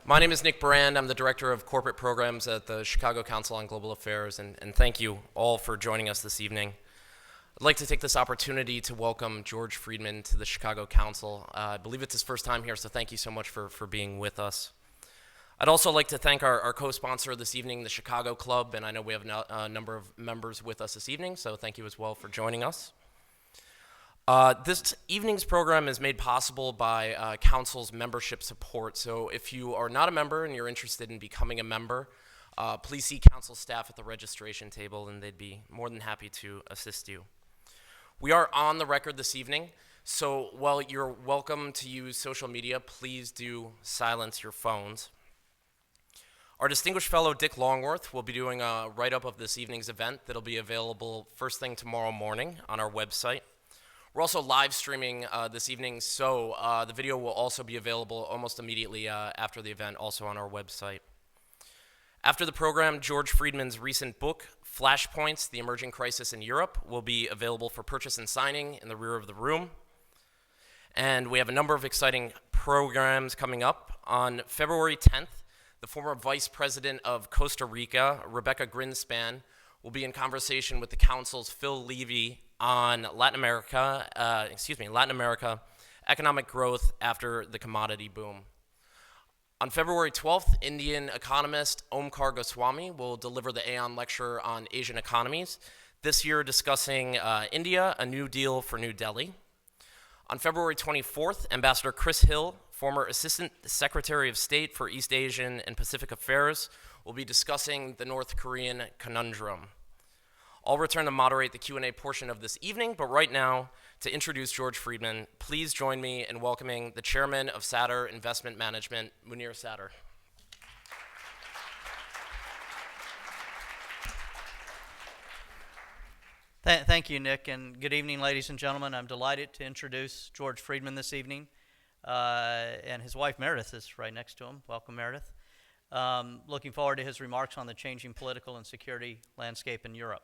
My name is Nick Brand. I'm the Director of Corporate Programs at the Chicago Council on Global Affairs, and thank you all for joining us this evening. I'd like to take this opportunity to welcome George Friedman to the Chicago Council. I believe it's his first time here, so thank you so much for being with us. I'd also like to thank our co-sponsor this evening, the Chicago Club, and I know we have a number of members with us this evening, so thank you as well for joining us. This evening's program is made possible by Council's membership support. So if you are not a member and you're interested in becoming a member, please see Council staff at the registration table and they'd be more than happy to assist you. We are on the record this evening, so while you're welcome to use social media, please do silence your phones. Our distinguished fellow Dick Longworth will be doing a write-up of this evening's event that'll be available first thing tomorrow morning on our website. We're also live streaming this evening, so the video will also be available almost immediately after the event, also on our website. After the program, George Friedman's recent book, Flashpoints, The Emerging Crisis in Europe, will be available for purchase and signing in the rear of the room. And we have a number of exciting programs coming up. On February 10th, the former Vice President of Costa Rica, Rebecca Grinspan, will be in conversation with the Council's Phil Levy on Latin America, economic growth after the commodity boom. On February 12th, Indian economist Omkar Goswami will deliver the Aon Lecture on Asian economies, this year discussing India, a new deal for New Delhi. On February 24th, Ambassador Chris Hill, former Assistant Secretary of State for East Asian and Pacific Affairs, will be discussing the North Korean conundrum. I'll return to moderate the Q&A portion of this evening, but right now, to introduce George Friedman, please join me in welcoming the Chairman of Satter Investment Management, Munir Satter. Thank you, Nick, and good evening, ladies and gentlemen. I'm delighted to introduce George Friedman this evening, and his wife Meredith is right next to him. Welcome, Meredith. Looking forward to his remarks on the changing political and security landscape in Europe.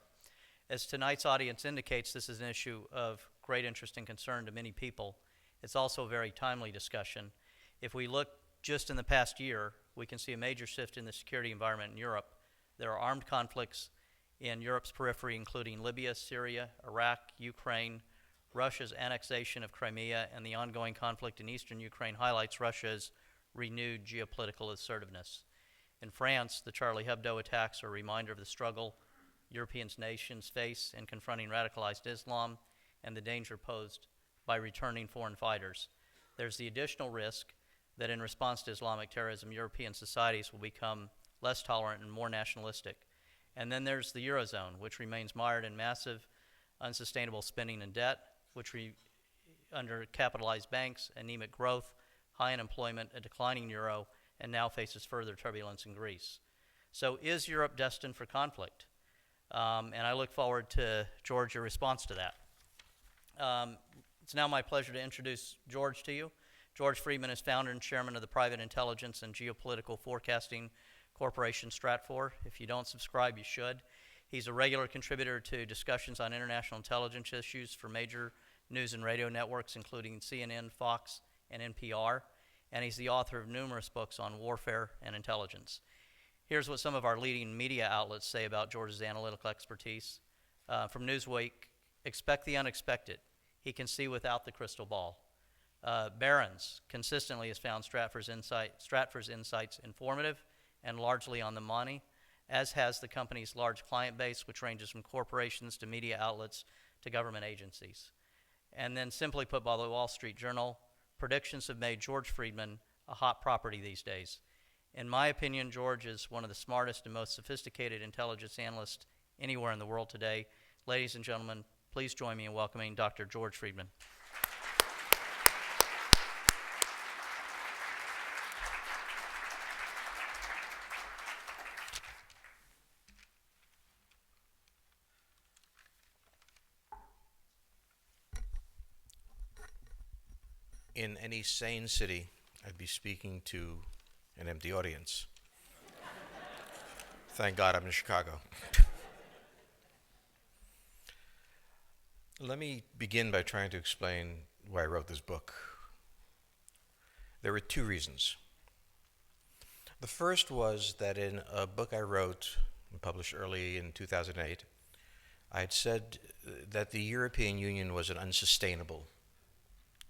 As tonight's audience indicates, this is an issue of great interest and concern to many people. It's also a very timely discussion. If we look just in the past year, we can see a major shift in the security environment in Europe. There are armed conflicts in Europe's periphery, including Libya, Syria, Iraq, Ukraine. Russia's annexation of Crimea and the ongoing conflict in eastern Ukraine highlights Russia's renewed geopolitical assertiveness. In France, the Charlie Hebdo attacks are a reminder of the struggle European nations face in confronting radicalized Islam and the danger posed by returning foreign fighters. There's the additional risk that in response to Islamic terrorism, European societies will become less tolerant and more nationalistic. And then there's the Eurozone, which remains mired in massive, unsustainable spending and debt, which undercapitalized banks, anemic growth, high unemployment, a declining euro, and now faces further turbulence in Greece. So is Europe destined for conflict? And I look forward to, George, your response to that. It's now my pleasure to introduce George to you. George Friedman is founder and chairman of the private intelligence and geopolitical forecasting corporation Stratfor. If you don't subscribe, you should. He's a regular contributor to discussions on international intelligence issues for major news and radio networks, including CNN, Fox, and NPR. And he's the author of numerous books on warfare and intelligence. Here's what some of our leading media outlets say about George's analytical expertise. From Newsweek, expect the unexpected. He can see without the crystal ball. Barron's consistently has found Stratfor's insights informative and largely on the money, as has the company's large client base, which ranges from corporations to media outlets to government agencies. And then simply put by the Wall Street Journal, predictions have made George Friedman a hot property these days. In my opinion, George is one of the smartest and most sophisticated intelligence analysts anywhere in the world today. Ladies and gentlemen, please join me in welcoming Dr. George Friedman. In any sane city, I'd be speaking to an empty audience. Thank God I'm in Chicago. Let me begin by trying to explain why I wrote this book. There were two reasons. The first was that in a book I wrote, published early in 2008, I had said that the European Union was an unsustainable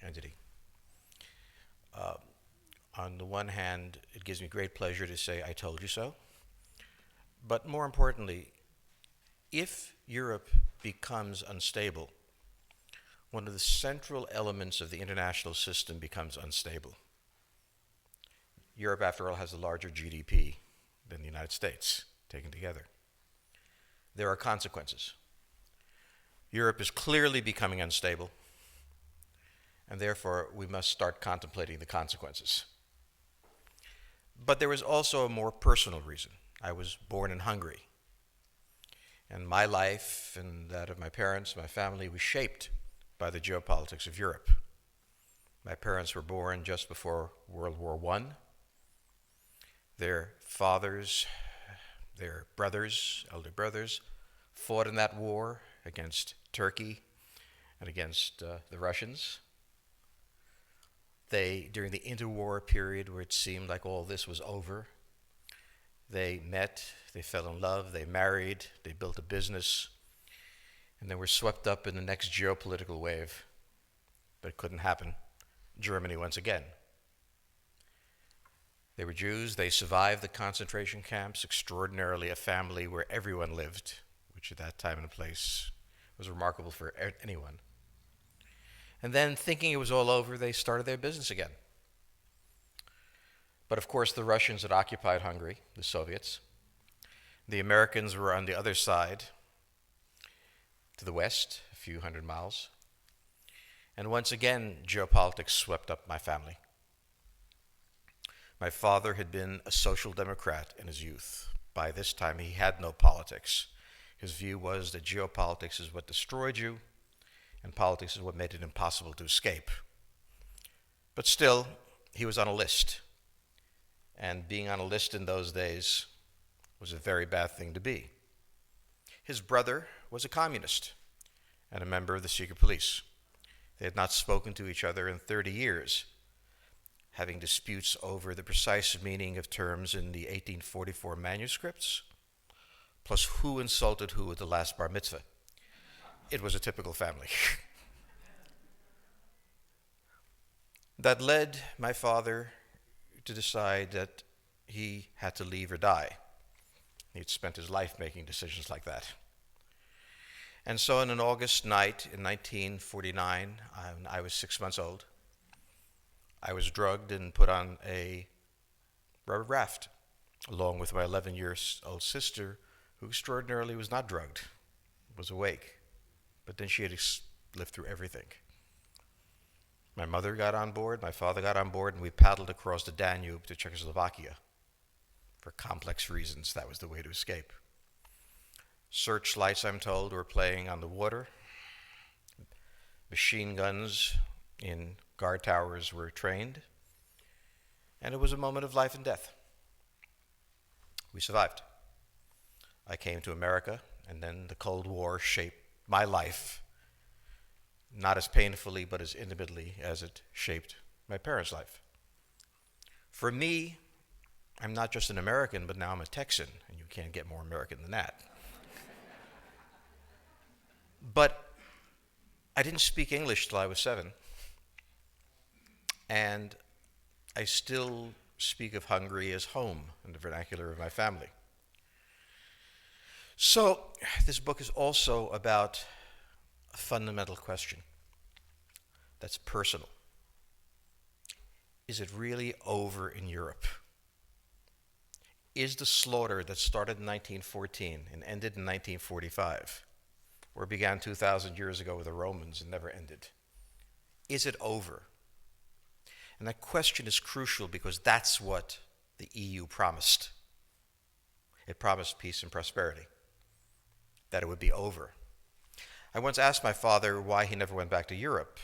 entity. Uh, on the one hand, it gives me great pleasure to say, I told you so. But more importantly, if Europe becomes unstable, one of the central elements of the international system becomes unstable. Europe, after all, has a larger GDP than the United States, taken together. There are consequences. Europe is clearly becoming unstable, and therefore we must start contemplating the consequences. But there was also a more personal reason. I was born in Hungary, and my life and that of my parents, my family, was shaped by the geopolitics of Europe. My parents were born just before World War I. Their fathers, their brothers, elder brothers, fought in that war against Turkey and against the Russians. They, during the interwar period where it seemed like all this was over, they met, they fell in love, they married, they built a business, and they were swept up in the next geopolitical wave. But it couldn't happen. Germany once again. They were Jews, they survived the concentration camps, extraordinarily a family where everyone lived, which at that time and place was remarkable for anyone. And then, thinking it was all over, they started their business again. But of course, the Russians had occupied Hungary, the Soviets. The Americans were on the other side, to the west, a few hundred miles. And once again, geopolitics swept up my family. My father had been a social democrat in his youth. By this time, he had no politics. His view was that geopolitics is what destroyed you, and politics is what made it impossible to escape. But still, he was on a list. And being on a list in those days was a very bad thing to be. His brother was a communist and a member of the secret police. They had not spoken to each other in 30 years, having disputes over the precise meaning of terms in the 1844 manuscripts, plus who insulted who at the last bar mitzvah. It was a typical family. That led my father to decide that he had to leave or die. He'd spent his life making decisions like that. And so on an August night in 1949, I was 6 months old, I was drugged and put on a rubber raft, along with my 11-year-old sister, who extraordinarily was not drugged, was awake. But then she had lived through everything. My mother got on board, my father got on board, and we paddled across the Danube to Czechoslovakia. For complex reasons, that was the way to escape. Searchlights, I'm told, were playing on the water. Machine guns in guard towers were trained. And it was a moment of life and death. We survived. I came to America, and then the Cold War shaped my life, not as painfully but as intimately as it shaped my parents' life. For me, I'm not just an American, but now I'm a Texan, and you can't get more American than that. But I didn't speak English till I was 7, and I still speak of Hungary as home in the vernacular of my family. So this book is also about a fundamental question that's personal. Is it really over in Europe? Is the slaughter that started in 1914 and ended in 1945, or began 2,000 years ago with the Romans and never ended, is it over? And that question is crucial because that's what the EU promised. It promised peace and prosperity, that it would be over. I once asked my father why he never went back to Europe.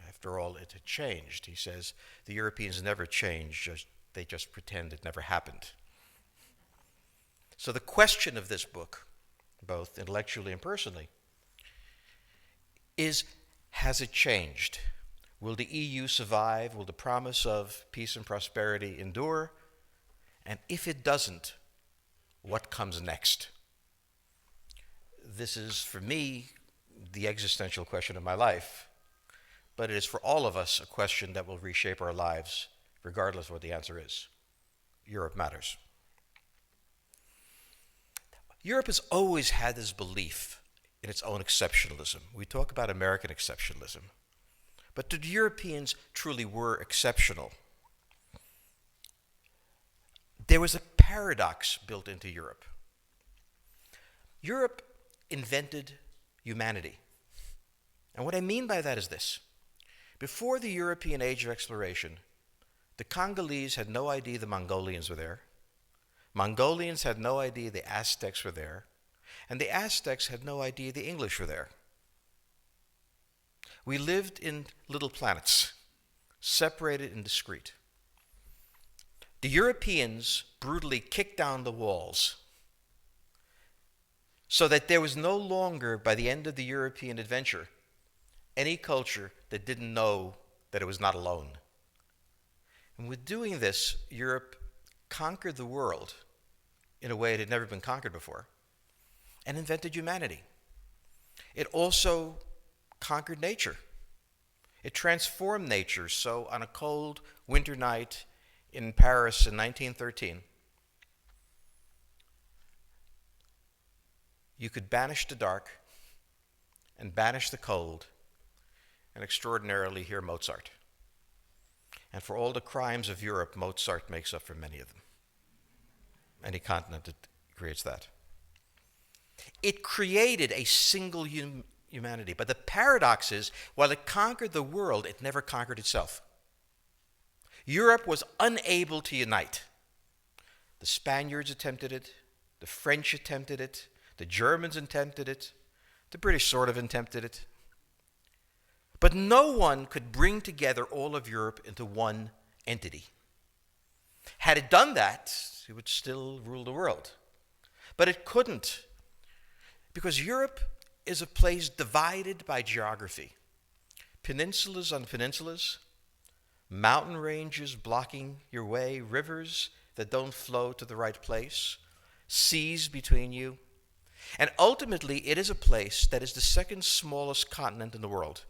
After all, it had changed. He says, the Europeans never changed, they just pretend it never happened. So the question of this book, both intellectually and personally, is, has it changed? Will the EU survive? Will the promise of peace and prosperity endure? And if it doesn't, what comes next? This is, for me, the existential question of my life, but it is for all of us a question that will reshape our lives, regardless of what the answer is. Europe matters. Europe has always had this belief in its own exceptionalism. We talk about American exceptionalism, but the Europeans truly were exceptional. There was a paradox built into Europe. Europe invented humanity. And what I mean by that is this. Before the European age of exploration, the Congolese had no idea the Mongolians were there. Mongolians had no idea the Aztecs were there. And the Aztecs had no idea the English were there. We lived in little planets, separated and discrete. The Europeans brutally kicked down the walls so that there was no longer, by the end of the European adventure, any culture that didn't know that it was not alone. And with doing this, Europe conquered the world in a way it had never been conquered before and invented humanity. It also conquered nature. It transformed nature. So on a cold winter night in Paris in 1913, you could banish the dark and banish the cold and extraordinarily hear Mozart. And for all the crimes of Europe, Mozart makes up for many of them. Any continent that creates that. It created a single humanity. But the paradox is, while it conquered the world, it never conquered itself. Europe was unable to unite. The Spaniards attempted it. The French attempted it. The Germans attempted it. The British sort of attempted it. But no one could bring together all of Europe into one entity. Had it done that, it would still rule the world. But it couldn't, because Europe is a place divided by geography. Peninsulas on peninsulas, mountain ranges blocking your way, rivers that don't flow to the right place, seas between you. And ultimately, it is a place that is the second smallest continent in the world.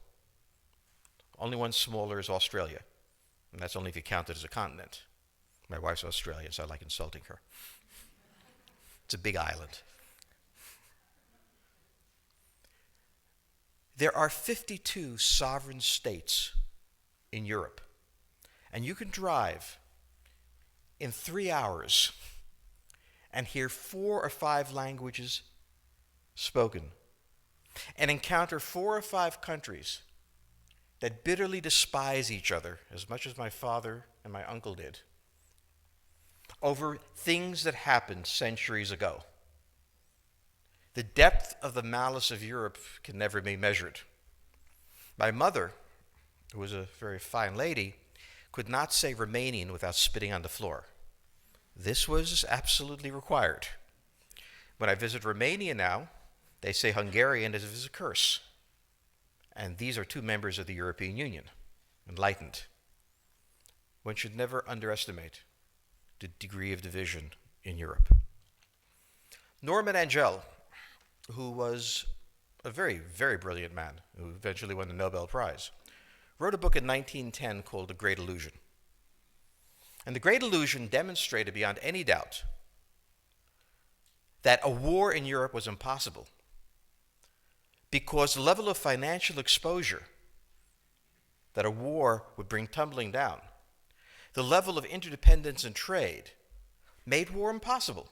Only one smaller is Australia, and that's only if you count it as a continent. My wife's Australian, so I like insulting her. It's a big island. There are 52 sovereign states in Europe, and you can drive in 3 hours and hear 4 or 5 languages spoken, and encounter 4 or 5 countries that bitterly despise each other, as much as my father and my uncle did, over things that happened centuries ago. The depth of the malice of Europe can never be measured. My mother, who was a very fine lady, could not say Romanian without spitting on the floor. This was absolutely required. When I visit Romania now, they say Hungarian as if it's a curse. And these are 2 members of the European Union, enlightened. One should never underestimate the degree of division in Europe. Norman Angell, who was a very, very brilliant man, who eventually won the Nobel Prize, wrote a book in 1910 called The Great Illusion. And The Great Illusion demonstrated beyond any doubt that a war in Europe was impossible, because the level of financial exposure that a war would bring tumbling down, the level of interdependence and trade, made war impossible.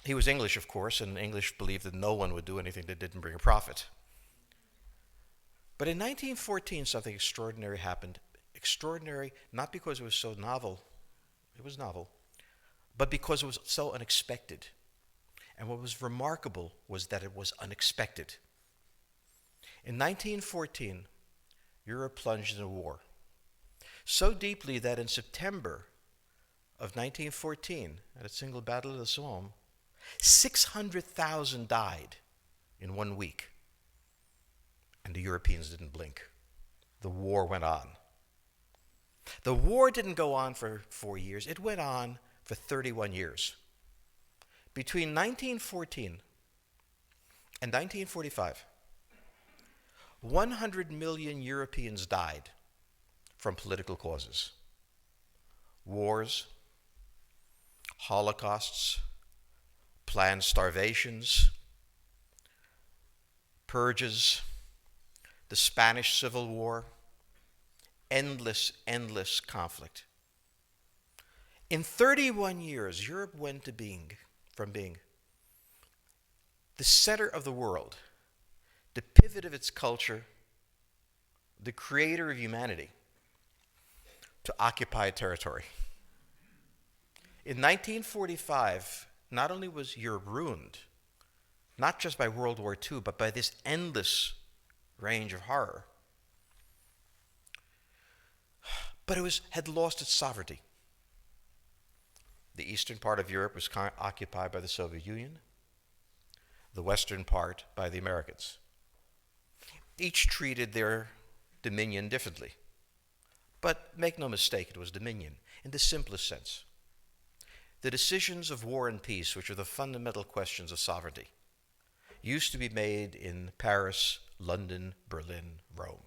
He was English, of course, and English believed that no one would do anything that didn't bring a profit. But in 1914, something extraordinary happened. Extraordinary, not because it was so novel, it was novel, but because it was so unexpected. And what was remarkable was that it was unexpected. In 1914, Europe plunged into war. So deeply that in September of 1914, at a single Battle of the Somme, 600,000 died in 1 week. And the Europeans didn't blink. The war went on. The war didn't go on for 4 years. It went on for 31 years. Between 1914 and 1945, 100 million Europeans died from political causes. Wars, holocausts, planned starvations, purges, the Spanish Civil War, endless conflict. In 31 years, Europe went from being the center of the world, the pivot of its culture, the creator of humanity, to occupied territory. In 1945, not only was Europe ruined, not just by World War II, but by this endless range of horror, but it had lost its sovereignty. The eastern part of Europe was occupied by the Soviet Union, the western part by the Americans. Each treated their dominion differently. But make no mistake, it was dominion in the simplest sense. The decisions of war and peace, which are the fundamental questions of sovereignty, used to be made in Paris, London, Berlin, Rome.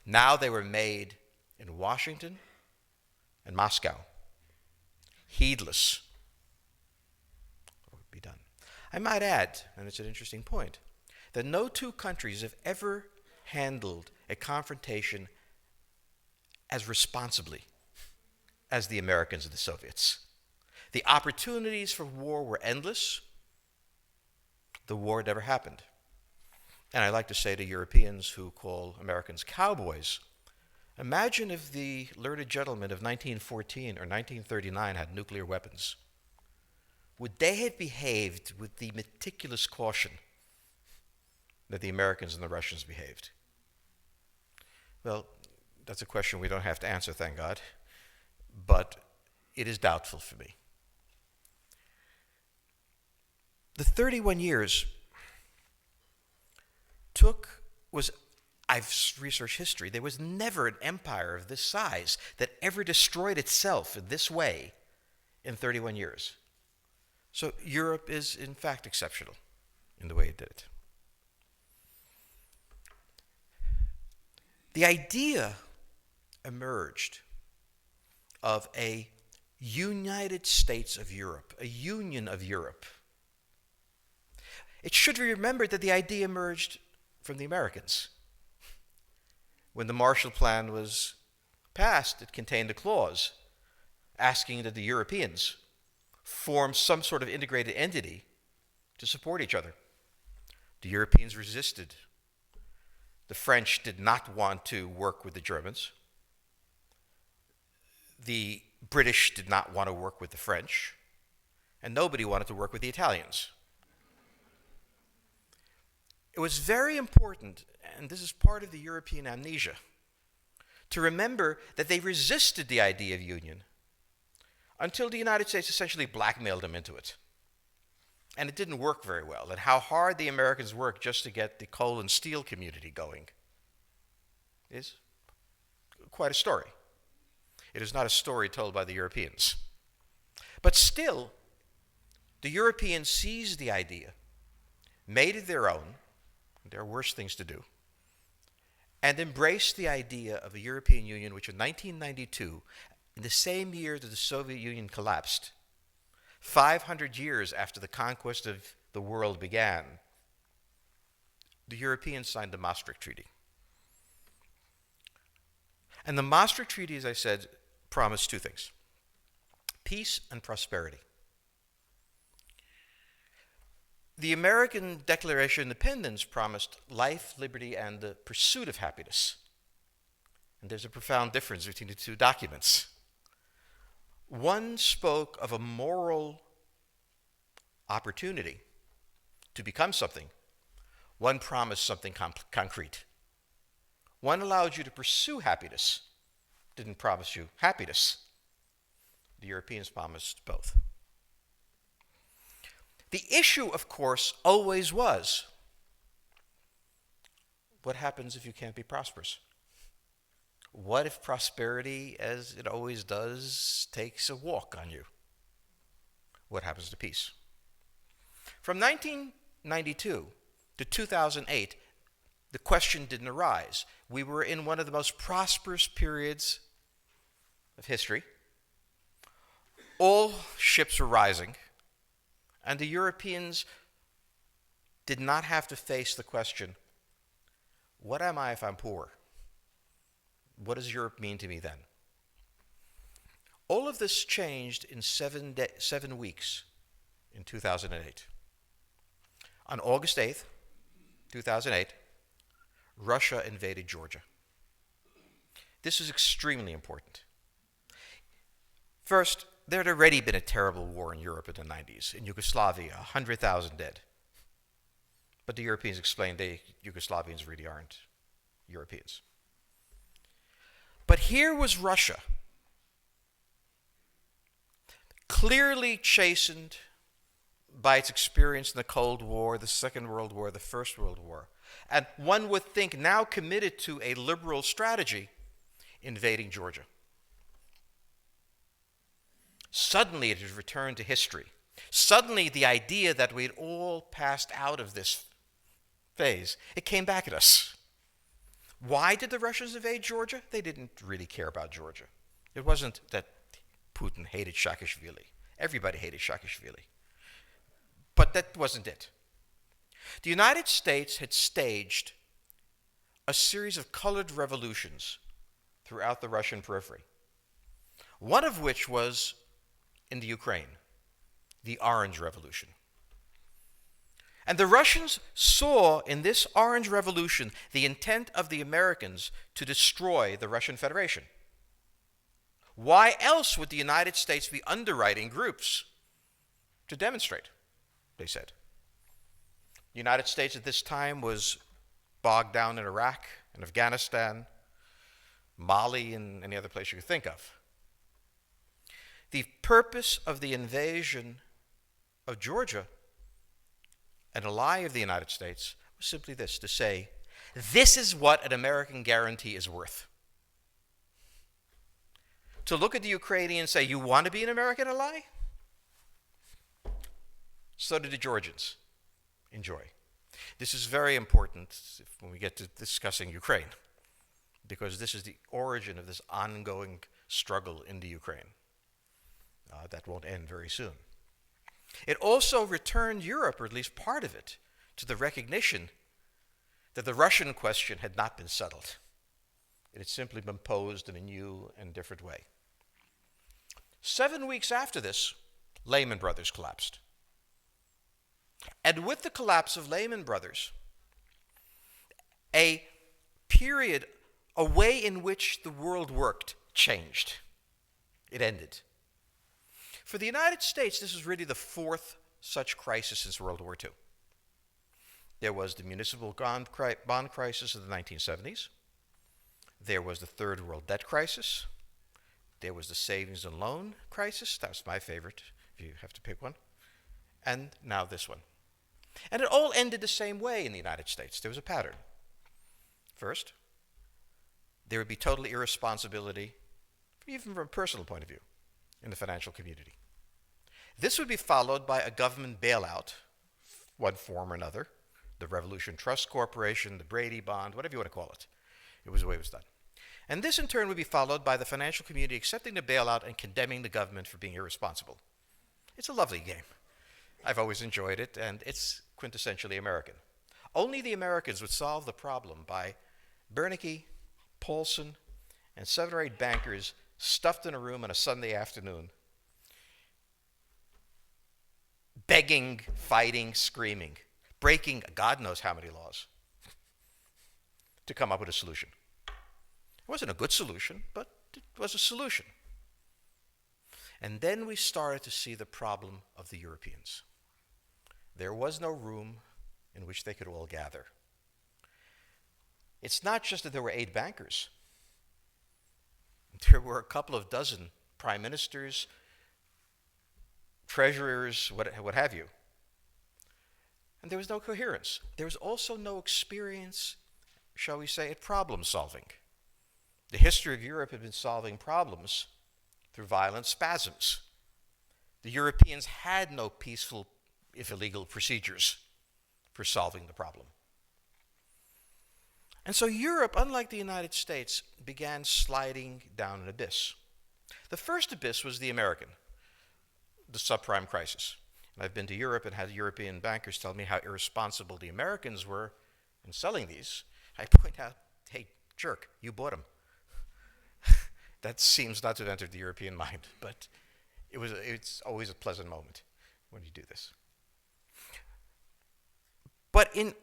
Now they were made in Washington and Moscow. Heedless. What would be done? I might add, and it's an interesting point, that no two countries have ever handled a confrontation as responsibly as the Americans and the Soviets. The opportunities for war were endless. The war never happened. And I like to say to Europeans who call Americans cowboys, imagine if the learned gentlemen of 1914 or 1939 had nuclear weapons. Would they have behaved with the meticulous caution that the Americans and the Russians behaved? Well, that's a question we don't have to answer, thank God, but it is doubtful for me. The 31 years I've researched history. There was never an empire of this size that ever destroyed itself in this way in 31 years. So Europe is, in fact, exceptional in the way it did it. The idea emerged of a United States of Europe, a union of Europe. It should be remembered that the idea emerged from the Americans. When the Marshall Plan was passed, it contained a clause asking that the Europeans form some sort of integrated entity to support each other. The Europeans resisted. The French did not want to work with the Germans. The British did not want to work with the French. And nobody wanted to work with the Italians. It was very important, and this is part of the European amnesia, to remember that they resisted the idea of union until the United States essentially blackmailed them into it. And it didn't work very well, and how hard the Americans worked just to get the coal and steel community going is quite a story. It is not a story told by the Europeans. But still, the Europeans seized the idea, made it their own. There are worse things to do, and embraced the idea of a European Union, which in 1992, in the same year that the Soviet Union collapsed, 500 years after the conquest of the world began, the Europeans signed the Maastricht Treaty. And the Maastricht Treaty, as I said, promised two things: peace and prosperity. The American Declaration of Independence promised life, liberty, and the pursuit of happiness. And there's a profound difference between the two documents. One spoke of a moral opportunity to become something. One promised something concrete. One allowed you to pursue happiness, didn't promise you happiness. The Europeans promised both. The issue, of course, always was, what happens if you can't be prosperous? what if prosperity, as it always does, takes a walk on you? What happens to peace? From 1992 to 2008, the question didn't arise. We were in one of the most prosperous periods of history. All ships were rising, and the Europeans did not have to face the question, what am I if I'm poor? What does Europe mean to me then? All of this changed in 7 weeks in 2008. On August 8th, 2008, Russia invaded Georgia. This is extremely important. First, there had already been a terrible war in Europe in the 90s. In Yugoslavia, 100,000 dead. But the Europeans explained Yugoslavians really aren't Europeans. But here was Russia, clearly chastened by its experience in the Cold War, the Second World War, the First World War, and one would think now committed to a liberal strategy, invading Georgia. Suddenly it has returned to history. Suddenly the idea that we'd all passed out of this phase, it came back at us. Why did the Russians invade Georgia? They didn't really care about Georgia. It wasn't that Putin hated Saakashvili. Everybody hated Saakashvili. But that wasn't it. The United States had staged a series of colored revolutions throughout the Russian periphery, one of which was in the Ukraine, the Orange Revolution. And the Russians saw in this Orange Revolution the intent of the Americans to destroy the Russian Federation. Why else would the United States be underwriting groups to demonstrate, they said. The United States at this time was bogged down in Iraq and Afghanistan, Mali, and any other place you could think of. The purpose of the invasion of Georgia, an ally of the United States, was simply this, to say, this is what an American guarantee is worth. To look at the Ukrainians and say, you want to be an American ally? So did the Georgians. Enjoy. This is very important when we get to discussing Ukraine, because this is the origin of this ongoing struggle in the Ukraine. That won't end very soon. It also returned Europe, or at least part of it, to the recognition that the Russian question had not been settled. It had simply been posed in a new and different way. 7 weeks after this, Lehman Brothers collapsed. And with the collapse of Lehman Brothers, a period, a way in which the world worked, changed. It ended. For the United States, this is really the fourth such crisis since World War II. There was the municipal bond crisis of the 1970s. There was the third world debt crisis. There was the savings and loan crisis. That was my favorite, if you have to pick one. And now this one. And it all ended the same way in the United States. There was a pattern. First, there would be total irresponsibility, even from a personal point of view, in the financial community. This would be followed by a government bailout, one form or another, the Revolution Trust Corporation, the Brady Bond, whatever you want to call it. It was the way it was done. And this in turn would be followed by the financial community accepting the bailout and condemning the government for being irresponsible. It's a lovely game. I've always enjoyed it, and it's quintessentially American. Only the Americans would solve the problem by Bernanke, Paulson, and 7 or 8 bankers stuffed in a room on a Sunday afternoon, begging, fighting, screaming, breaking God knows how many laws to come up with a solution. It wasn't a good solution, but it was a solution. And then we started to see the problem of the Europeans. There was no room in which they could all gather. It's not just that there were 8 bankers. There were a couple of dozen prime ministers, treasurers, what have you. And there was no coherence. There was also no experience, shall we say, at problem solving. The history of Europe had been solving problems through violent spasms. The Europeans had no peaceful, if illegal, procedures for solving the problem. And so Europe, unlike the United States, began sliding down an abyss. The first abyss was the American, the subprime crisis. And I've been to Europe and had European bankers tell me how irresponsible the Americans were in selling these. I point out, hey, jerk, you bought them. That seems not to have entered the European mind, but it's always a pleasant moment when you do this. But in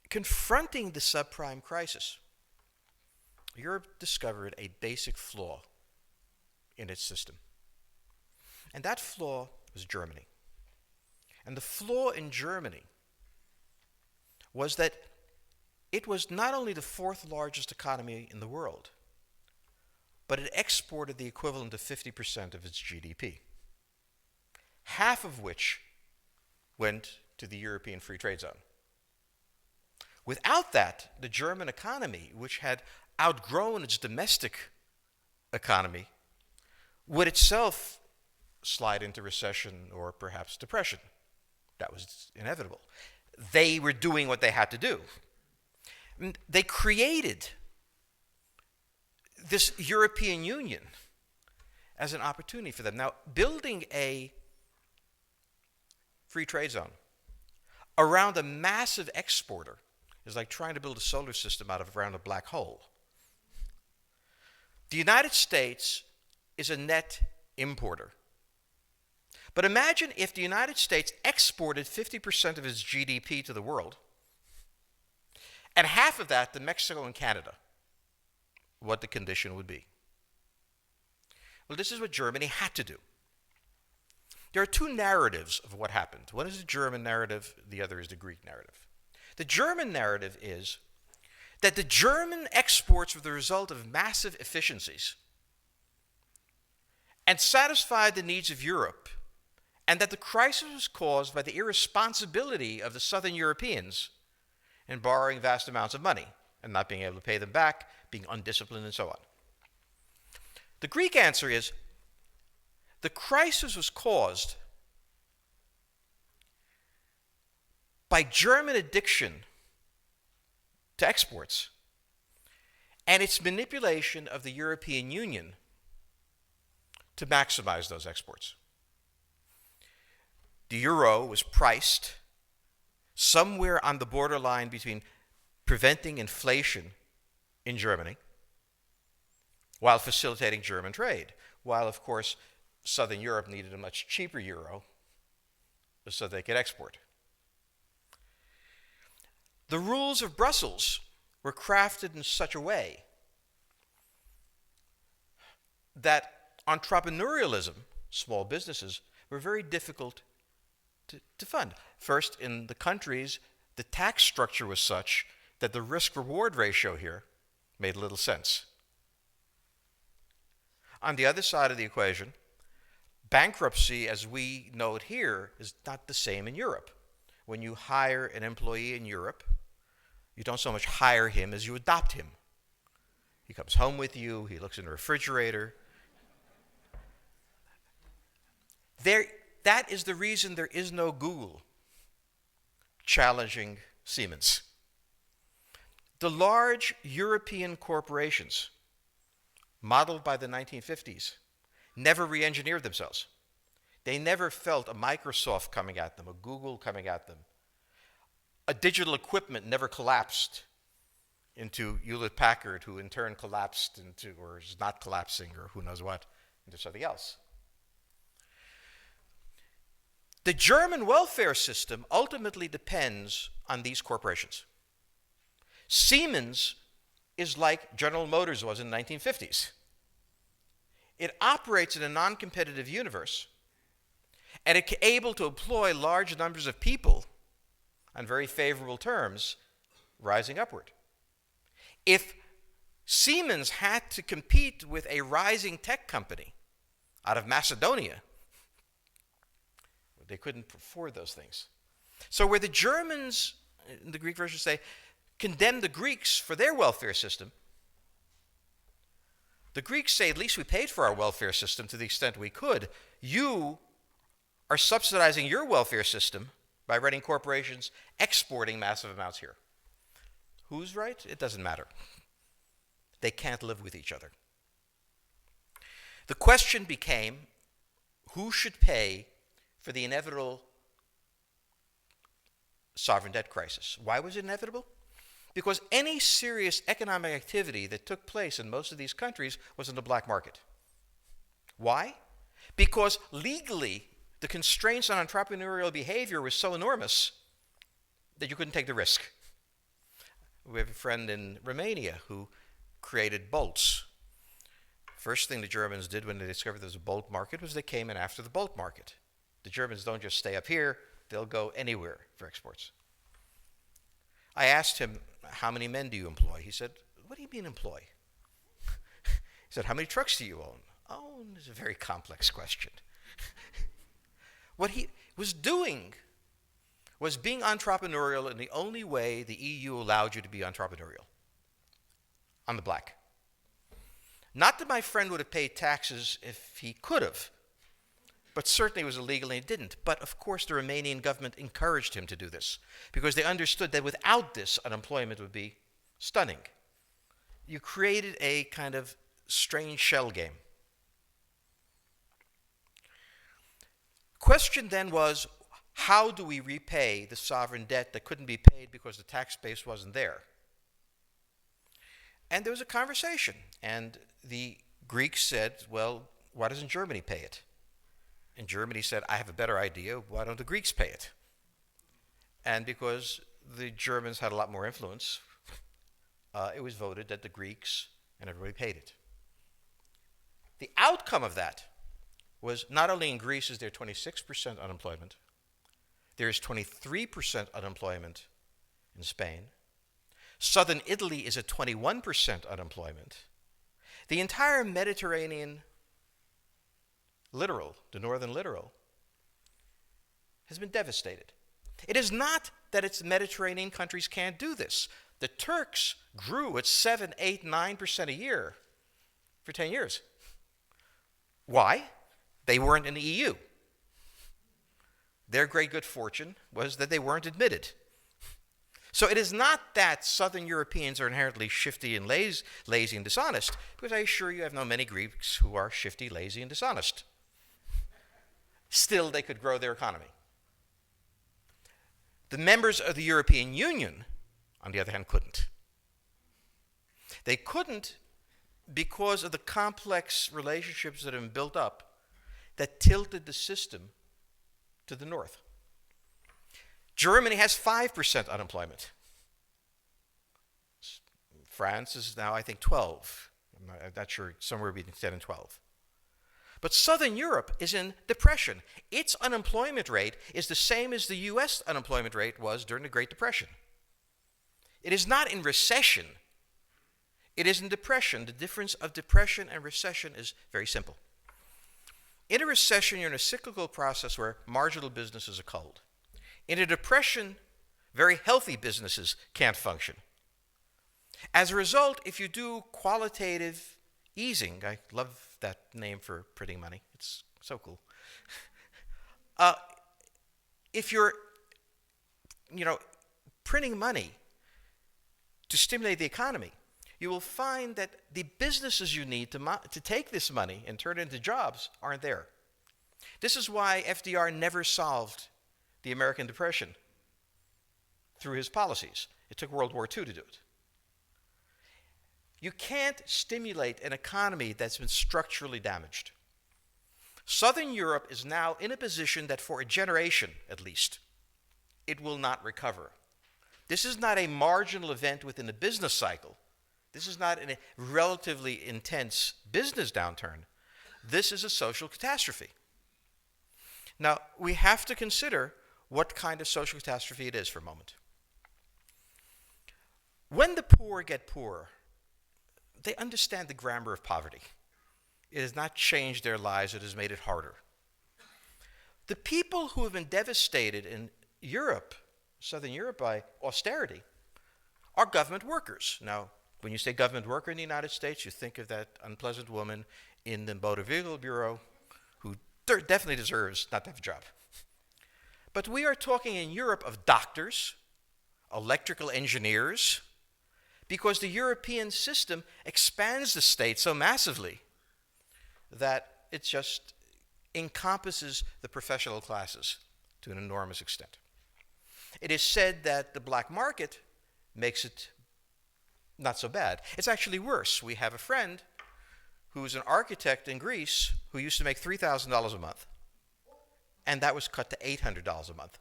confronting the subprime crisis, Europe discovered a basic flaw in its system. And that flaw was Germany. And the flaw in Germany was that it was not only the fourth largest economy in the world, but it exported the equivalent of 50% of its GDP, half of which went to the European Free Trade Zone. Without that, the German economy, which had outgrown its domestic economy, would itself slide into recession or perhaps depression. That was inevitable. They were doing what they had to do. And they created this European Union as an opportunity for them. Now, building a free trade zone around a massive exporter is like trying to build a solar system around a black hole. The United States is a net importer. But imagine if the United States exported 50% of its GDP to the world, and half of that to Mexico and Canada, what the condition would be. Well, this is what Germany had to do. There are two narratives of what happened. One is the German narrative, the other is the Greek narrative. The German narrative is that the German exports were the result of massive efficiencies and satisfied the needs of Europe, and that the crisis was caused by the irresponsibility of the Southern Europeans in borrowing vast amounts of money and not being able to pay them back, being undisciplined, and so on. The Greek answer is the crisis was caused by German addiction to exports and its manipulation of the European Union to maximize those exports. The euro was priced somewhere on the borderline between preventing inflation in Germany while facilitating German trade, while, of course, Southern Europe needed a much cheaper euro so they could export. The rules of Brussels were crafted in such a way that entrepreneurialism, small businesses, were very difficult to fund. First, in the countries, the tax structure was such that the risk-reward ratio here made little sense. On the other side of the equation, bankruptcy, as we know it here, is not the same in Europe. When you hire an employee in Europe, you don't so much hire him as you adopt him. He comes home with you, he looks in the refrigerator. That is the reason there is no Google challenging Siemens. The large European corporations, modeled by the 1950s, never re-engineered themselves. They never felt a Microsoft coming at them, a Google coming at them. A digital equipment never collapsed into Hewlett-Packard, who in turn collapsed into, or is not collapsing, or who knows what, into something else. The German welfare system ultimately depends on these corporations. Siemens is like General Motors was in the 1950s. It operates in a non-competitive universe, and it's able to employ large numbers of people on very favorable terms, rising upward. If Siemens had to compete with a rising tech company out of Macedonia, they couldn't afford those things. So where the Germans, in the Greek version say, condemn the Greeks for their welfare system, The Greeks say, at least we paid for our welfare system to the extent we could. You are subsidizing your welfare system by running corporations exporting massive amounts here. Who's right? It doesn't matter. They can't live with each other. The question became, who should pay for the inevitable sovereign debt crisis? Why was it inevitable? Because any serious economic activity that took place in most of these countries was in the black market. Why? Because legally, the constraints on entrepreneurial behavior were so enormous that you couldn't take the risk. We have a friend in Romania who created bolts. First thing the Germans did when they discovered there was a bolt market was they came in after the bolt market. The Germans don't just stay up here, they'll go anywhere for exports. I asked him, how many men do you employ? He said, what do you mean employ? He said, how many trucks do you own? Oh, it's a very complex question. What he was doing was being entrepreneurial in the only way the EU allowed you to be entrepreneurial, on the black. Not that my friend would have paid taxes if he could have, but certainly it was illegal and he didn't. But of course the Romanian government encouraged him to do this because they understood that without this, unemployment would be stunning. You created a kind of strange shell game. Question then was, how do we repay the sovereign debt that couldn't be paid because the tax base wasn't there? And there was a conversation, and the Greeks said, well, why doesn't Germany pay it? And Germany said, I have a better idea, why don't the Greeks pay it? And because the Germans had a lot more influence, it was voted that the Greeks and everybody paid it. The outcome of that was not only in Greece is there 26% unemployment, there is 23% unemployment in Spain. Southern Italy is at 21% unemployment. The entire Mediterranean littoral, the northern littoral, has been devastated. It is not that its Mediterranean countries can't do this. The Turks grew at 7, 8, 9% a year for 10 years. Why? They weren't in the EU. Their great good fortune was that they weren't admitted. So it is not that Southern Europeans are inherently shifty and lazy and dishonest, because I assure you I know many Greeks who are shifty, lazy, and dishonest. Still, they could grow their economy. The members of the European Union, on the other hand, couldn't. They couldn't because of the complex relationships that have been built up that tilted the system to the north. Germany has 5% unemployment. France is now, I think, 12. I'm not sure, somewhere between 10 and 12. But Southern Europe is in depression. Its unemployment rate is the same as the U.S. unemployment rate was during the Great Depression. It is not in recession. It is in depression. The difference of depression and recession is very simple. In a recession, you're in a cyclical process where marginal businesses are culled. In a depression, very healthy businesses can't function. As a result, if you do qualitative easing, I love that name for printing money, it's so cool. If you're, printing money to stimulate the economy, you will find that the businesses you need to take this money and turn it into jobs aren't there. This is why FDR never solved the American Depression through his policies. It took World War II to do it. You can't stimulate an economy that's been structurally damaged. Southern Europe is now in a position that for a generation, at least, it will not recover. This is not a marginal event within the business cycle. This is not a relatively intense business downturn. This is a social catastrophe. Now, we have to consider what kind of social catastrophe it is for a moment. When the poor get poorer, they understand the grammar of poverty. It has not changed their lives, it has made it harder. The people who have been devastated in Europe, Southern Europe, by austerity, are government workers. Now, When you say government worker in the United States, you think of that unpleasant woman in the Motor Vehicle Bureau who definitely deserves not to have a job. But we are talking in Europe of doctors, electrical engineers, because the European system expands the state so massively that it just encompasses the professional classes to an enormous extent. It is said that the black market makes it not so bad. It's actually worse. We have a friend who's an architect in Greece who used to make $3,000 a month, and that was cut to $800 a month.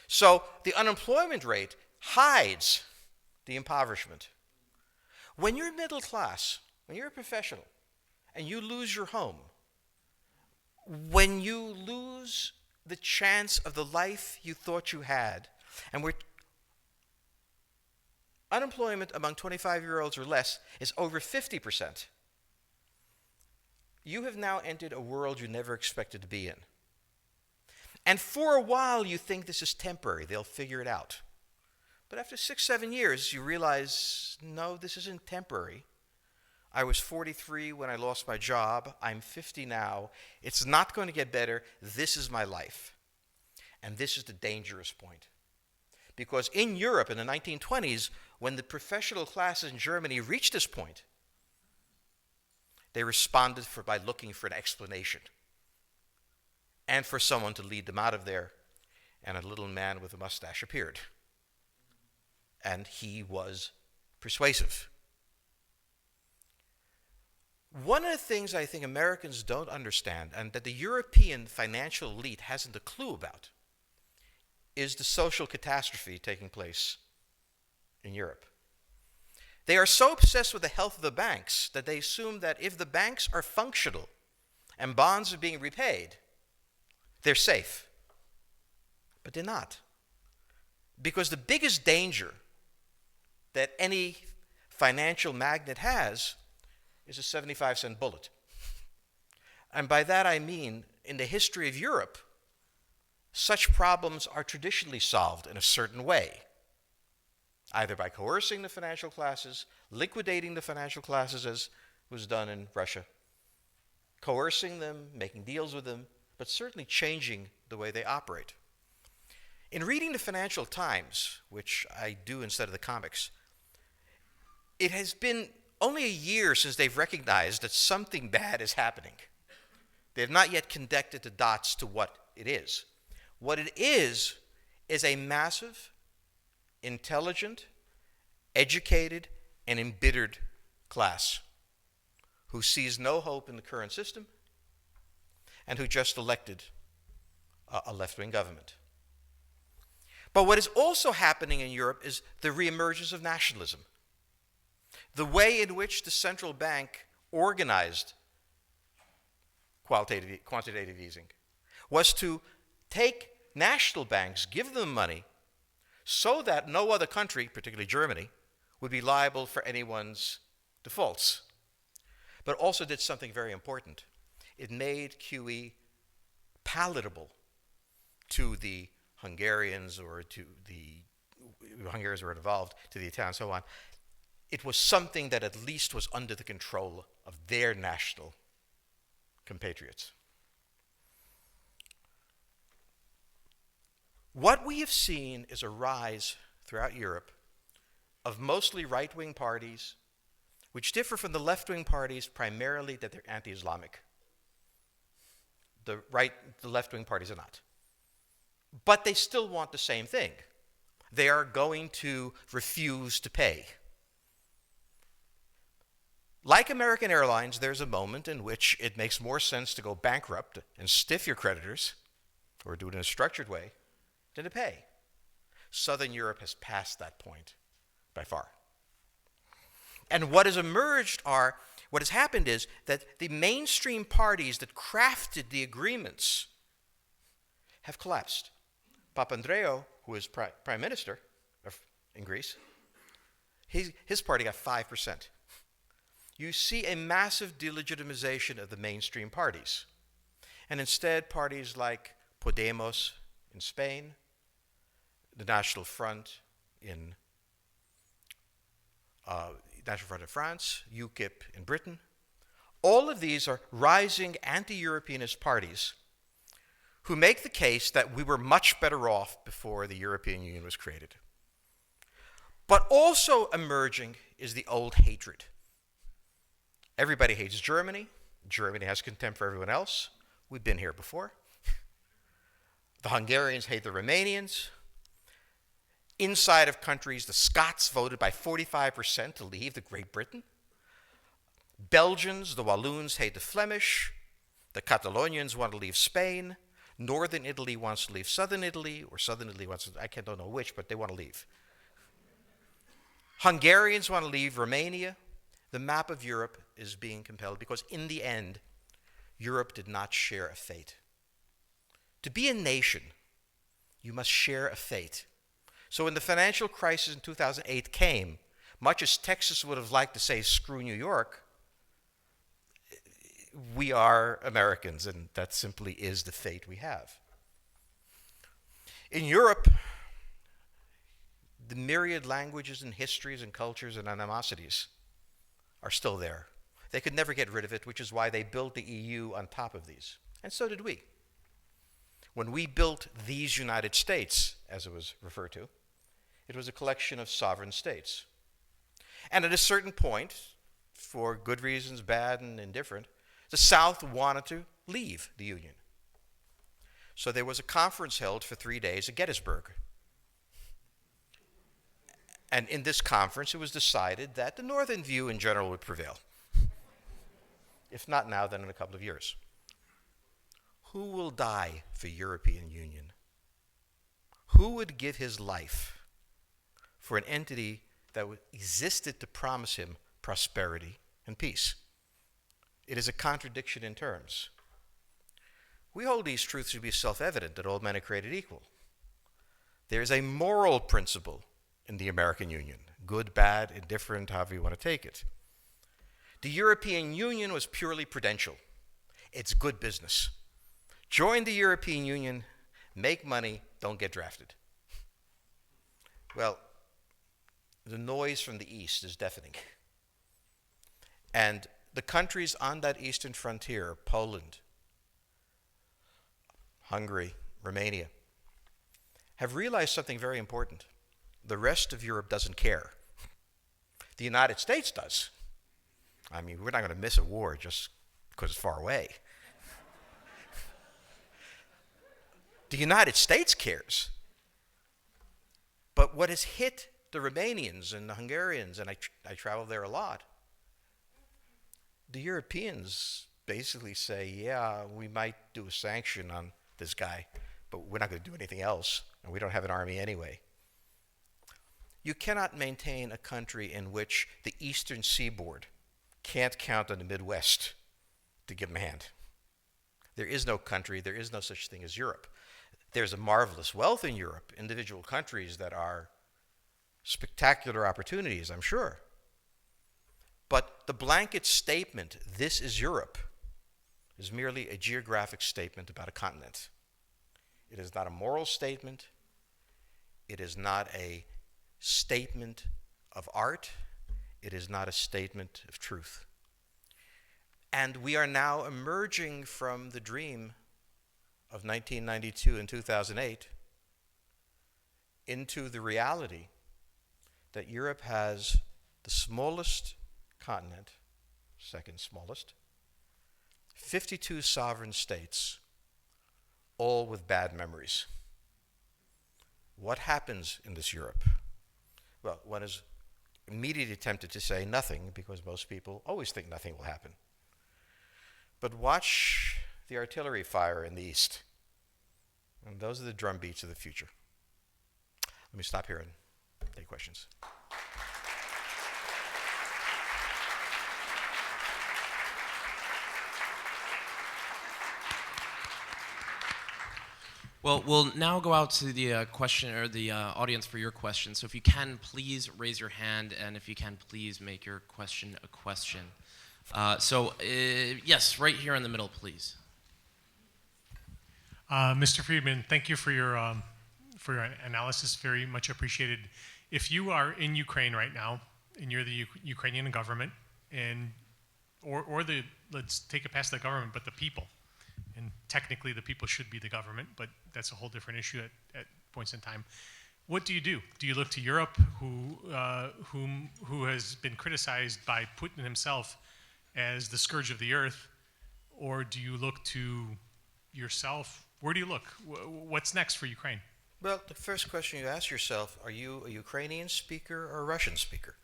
So the unemployment rate hides the impoverishment. When you're middle class, when you're a professional, and you lose your home, when you lose the chance of the life you thought you had, and unemployment among 25-year-olds or less is over 50%, you have now entered a world you never expected to be in. And for a while you think this is temporary, they'll figure it out. But after 6, 7 years, you realize, no, this isn't temporary. I was 43 when I lost my job. I'm 50 now. It's not going to get better. This is my life. And this is the dangerous point. Because in Europe in the 1920s, when the professional classes in Germany reached this point, they responded by looking for an explanation and for someone to lead them out of there. And a little man with a mustache appeared. And he was persuasive. One of the things I think Americans don't understand, and that the European financial elite hasn't a clue about, is the social catastrophe taking place in Europe. They are so obsessed with the health of the banks that they assume that if the banks are functional and bonds are being repaid, they're safe. But they're not. Because the biggest danger that any financial magnate has is a 75-cent bullet. And by that I mean, in the history of Europe, such problems are traditionally solved in a certain way, either by coercing the financial classes, liquidating the financial classes as was done in Russia, coercing them, making deals with them, but certainly changing the way they operate. In reading the Financial Times, which I do instead of the comics, it has been only a year since they've recognized that something bad is happening. They have not yet connected the dots to what it is. What it is a massive, intelligent, educated, and embittered class who sees no hope in the current system and who just elected a left-wing government. But what is also happening in Europe is the reemergence of nationalism. The way in which the central bank organized quantitative easing was to take national banks, give them money, so that no other country, particularly Germany, would be liable for anyone's defaults. But also did something very important. It made QE palatable to the Hungarians or to the Hungarians were involved, to the Italians, and so on. It was something that at least was under the control of their national compatriots. What we have seen is a rise throughout Europe of mostly right-wing parties, which differ from the left-wing parties primarily that they're anti-Islamic. The left-wing parties are not. But they still want the same thing. They are going to refuse to pay. Like American Airlines, there's a moment in which it makes more sense to go bankrupt and stiff your creditors, or do it in a structured way, than to pay. Southern Europe has passed that point by far. And what has happened is that the mainstream parties that crafted the agreements have collapsed. Papandreou, who is prime minister in Greece, his party got 5%. You see a massive delegitimization of the mainstream parties. And instead, parties like Podemos in Spain, the National Front in National Front of France, UKIP in Britain. All of these are rising anti-Europeanist parties who make the case that we were much better off before the European Union was created. But also emerging is the old hatred. Everybody hates Germany. Germany has contempt for everyone else. We've been here before. The Hungarians hate the Romanians. Inside of countries, the Scots voted by 45% to leave the Great Britain. Belgians, the Walloons hate the Flemish. The Catalonians want to leave Spain. Northern Italy wants to leave Southern Italy, or Southern Italy wants to, I don't know which, but they want to leave. Hungarians want to leave Romania. The map of Europe is being compelled because in the end, Europe did not share a fate. To be a nation, you must share a fate. So when the financial crisis in 2008 came, much as Texas would have liked to say, screw New York, we are Americans, and that simply is the fate we have. In Europe, the myriad languages and histories and cultures and animosities are still there. They could never get rid of it, which is why they built the EU on top of these. And so did we. When we built these United States, as it was referred to, it was a collection of sovereign states. And at a certain point, for good reasons, bad and indifferent, the South wanted to leave the Union. So there was a conference held for 3 days at Gettysburg. And in this conference, it was decided that the Northern view in general would prevail. If not now, then in a couple of years. Who will die for European Union? Who would give his life for an entity that existed to promise him prosperity and peace? It is a contradiction in terms. We hold these truths to be self-evident, that all men are created equal. There is a moral principle in the American Union, good, bad, indifferent, however you want to take it. The European Union was purely prudential. It's good business. Join the European Union, make money, don't get drafted. Well, the noise from the east is deafening. And the countries on that eastern frontier, Poland, Hungary, Romania, have realized something very important. The rest of Europe doesn't care. The United States does. I mean, we're not going to miss a war just because it's far away. The United States cares. But what has hit the Romanians and the Hungarians, and I travel there a lot, the Europeans basically say, yeah, we might do a sanction on this guy, but we're not going to do anything else, and we don't have an army anyway. You cannot maintain a country in which the eastern seaboard can't count on the Midwest to give them a hand. There is no country, there is no such thing as Europe. There's a marvelous wealth in Europe, individual countries that are spectacular opportunities, I'm sure. But the blanket statement, this is Europe, is merely a geographic statement about a continent. It is not a moral statement. It is not a statement of art. It is not a statement of truth. And we are now emerging from the dream of 1992 and 2008 into the reality that Europe has the smallest continent, second smallest, 52 sovereign states, all with bad memories. What happens in this Europe? Well, one is immediately tempted to say nothing, because most people always think nothing will happen. But watch the artillery fire in the east. And those are the drum beats of the future. Let me stop here and take questions. Well, we'll now go out to the question or the audience for your questions. So if you can, please raise your hand, and if you can, please make your question a question. Yes, right here in the middle, please. Mr. Friedman, thank you for your analysis. Very much appreciated. If you are in Ukraine right now, and you're the Ukrainian government, and or the let's take it past the government, but the people, and technically the people should be the government, but that's a whole different issue at points in time. What do you do? Do you look to Europe, who has been criticized by Putin himself as the scourge of the earth, or do you look to yourself? Where do you look? What's next for Ukraine? Well, the first question you ask yourself, are you a Ukrainian speaker or a Russian speaker?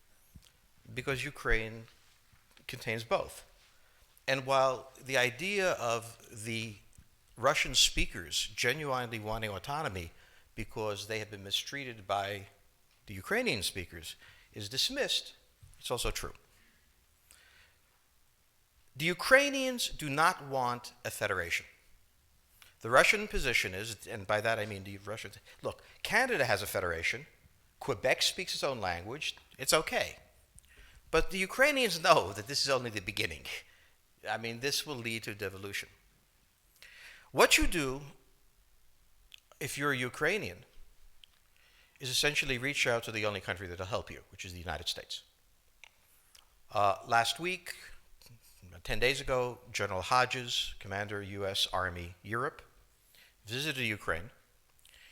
Because Ukraine contains both. And while the idea of the Russian speakers genuinely wanting autonomy because they have been mistreated by the Ukrainian speakers is dismissed, it's also true. The Ukrainians do not want a federation. The Russian position is, and by that I mean the Russians, look, Canada has a federation, Quebec speaks its own language, it's okay. But the Ukrainians know that this is only the beginning. I mean, this will lead to devolution. What you do, if you're a Ukrainian, is essentially reach out to the only country that will help you, which is the United States. Last week, 10 days ago, General Hodges, Commander U.S. Army Europe, visited Ukraine.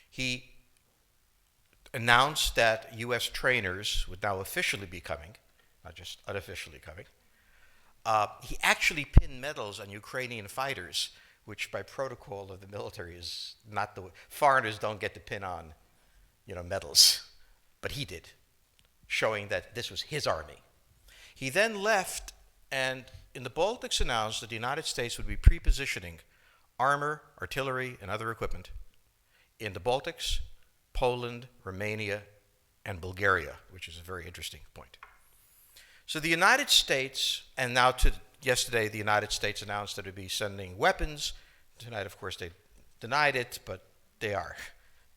He announced that U.S. trainers would now officially be coming, not just unofficially coming. He actually pinned medals on Ukrainian fighters, which by protocol of the military is not the way. Foreigners don't get to pin on, medals, but he did, showing that this was his army. He then left and in the Baltics announced that the United States would be pre-positioning armor, artillery, and other equipment in the Baltics, Poland, Romania, and Bulgaria, which is a very interesting point. So the United States, and now yesterday the United States announced that it would be sending weapons. Tonight, of course, they denied it, but they are.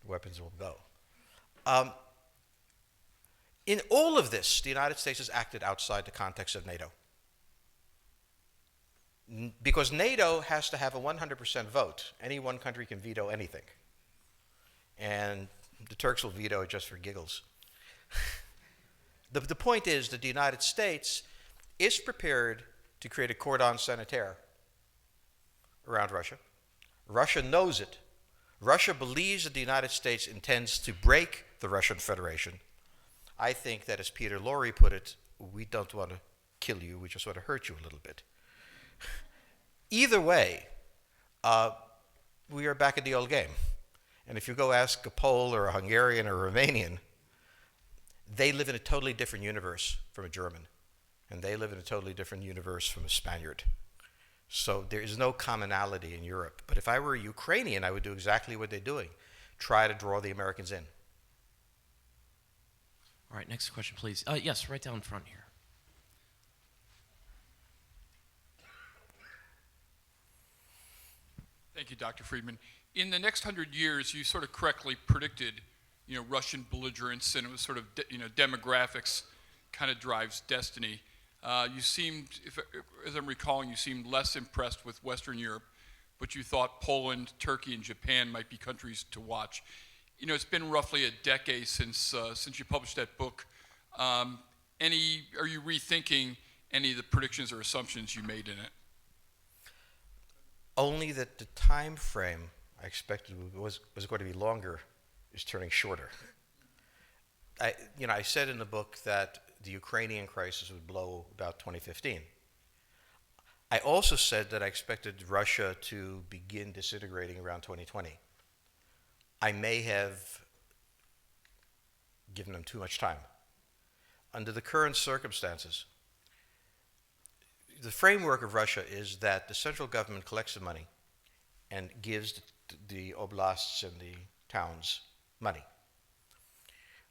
The weapons will go. In all of this, the United States has acted outside the context of NATO. Because NATO has to have a 100% vote. Any one country can veto anything. And the Turks will veto it just for giggles. The point is that the United States is prepared to create a cordon sanitaire around Russia. Russia knows it. Russia believes that the United States intends to break the Russian Federation. I think that, as Peter Lorre put it, we don't want to kill you, we just want to hurt you a little bit. Either way, we are back at the old game. And if you go ask a Pole or a Hungarian or a Romanian, they live in a totally different universe from a German. And they live in a totally different universe from a Spaniard. So there is no commonality in Europe. But if I were a Ukrainian, I would do exactly what they're doing. Try to draw the Americans in. All right, next question, please. Yes, right down front here. Thank you, Dr. Friedman. In the next 100 years, you sort of correctly predicted, Russian belligerence, and it was sort of, demographics kind of drives destiny. You seemed, as I'm recalling, you seemed less impressed with Western Europe, but you thought Poland, Turkey, and Japan might be countries to watch. It's been roughly a decade since you published that book. Are you rethinking any of the predictions or assumptions you made in it? Only that the time frame I expected was going to be longer is turning shorter. I said in the book that the Ukrainian crisis would blow about 2015. I also said that I expected Russia to begin disintegrating around 2020. I may have given them too much time. Under the current circumstances, the framework of Russia is that the central government collects the money and gives the oblasts and the towns money.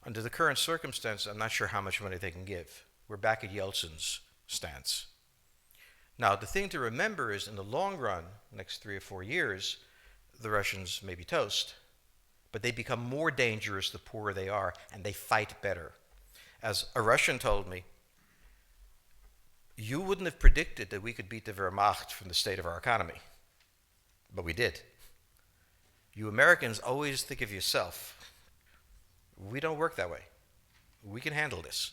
Under the current circumstance, I'm not sure how much money they can give. We're back at Yeltsin's stance. Now, the thing to remember is in the long run, next 3 or 4 years, the Russians may be toast, but they become more dangerous the poorer they are, and they fight better. As a Russian told me, you wouldn't have predicted that we could beat the Wehrmacht from the state of our economy, but we did. You Americans always think of yourself. We don't work that way. We can handle this.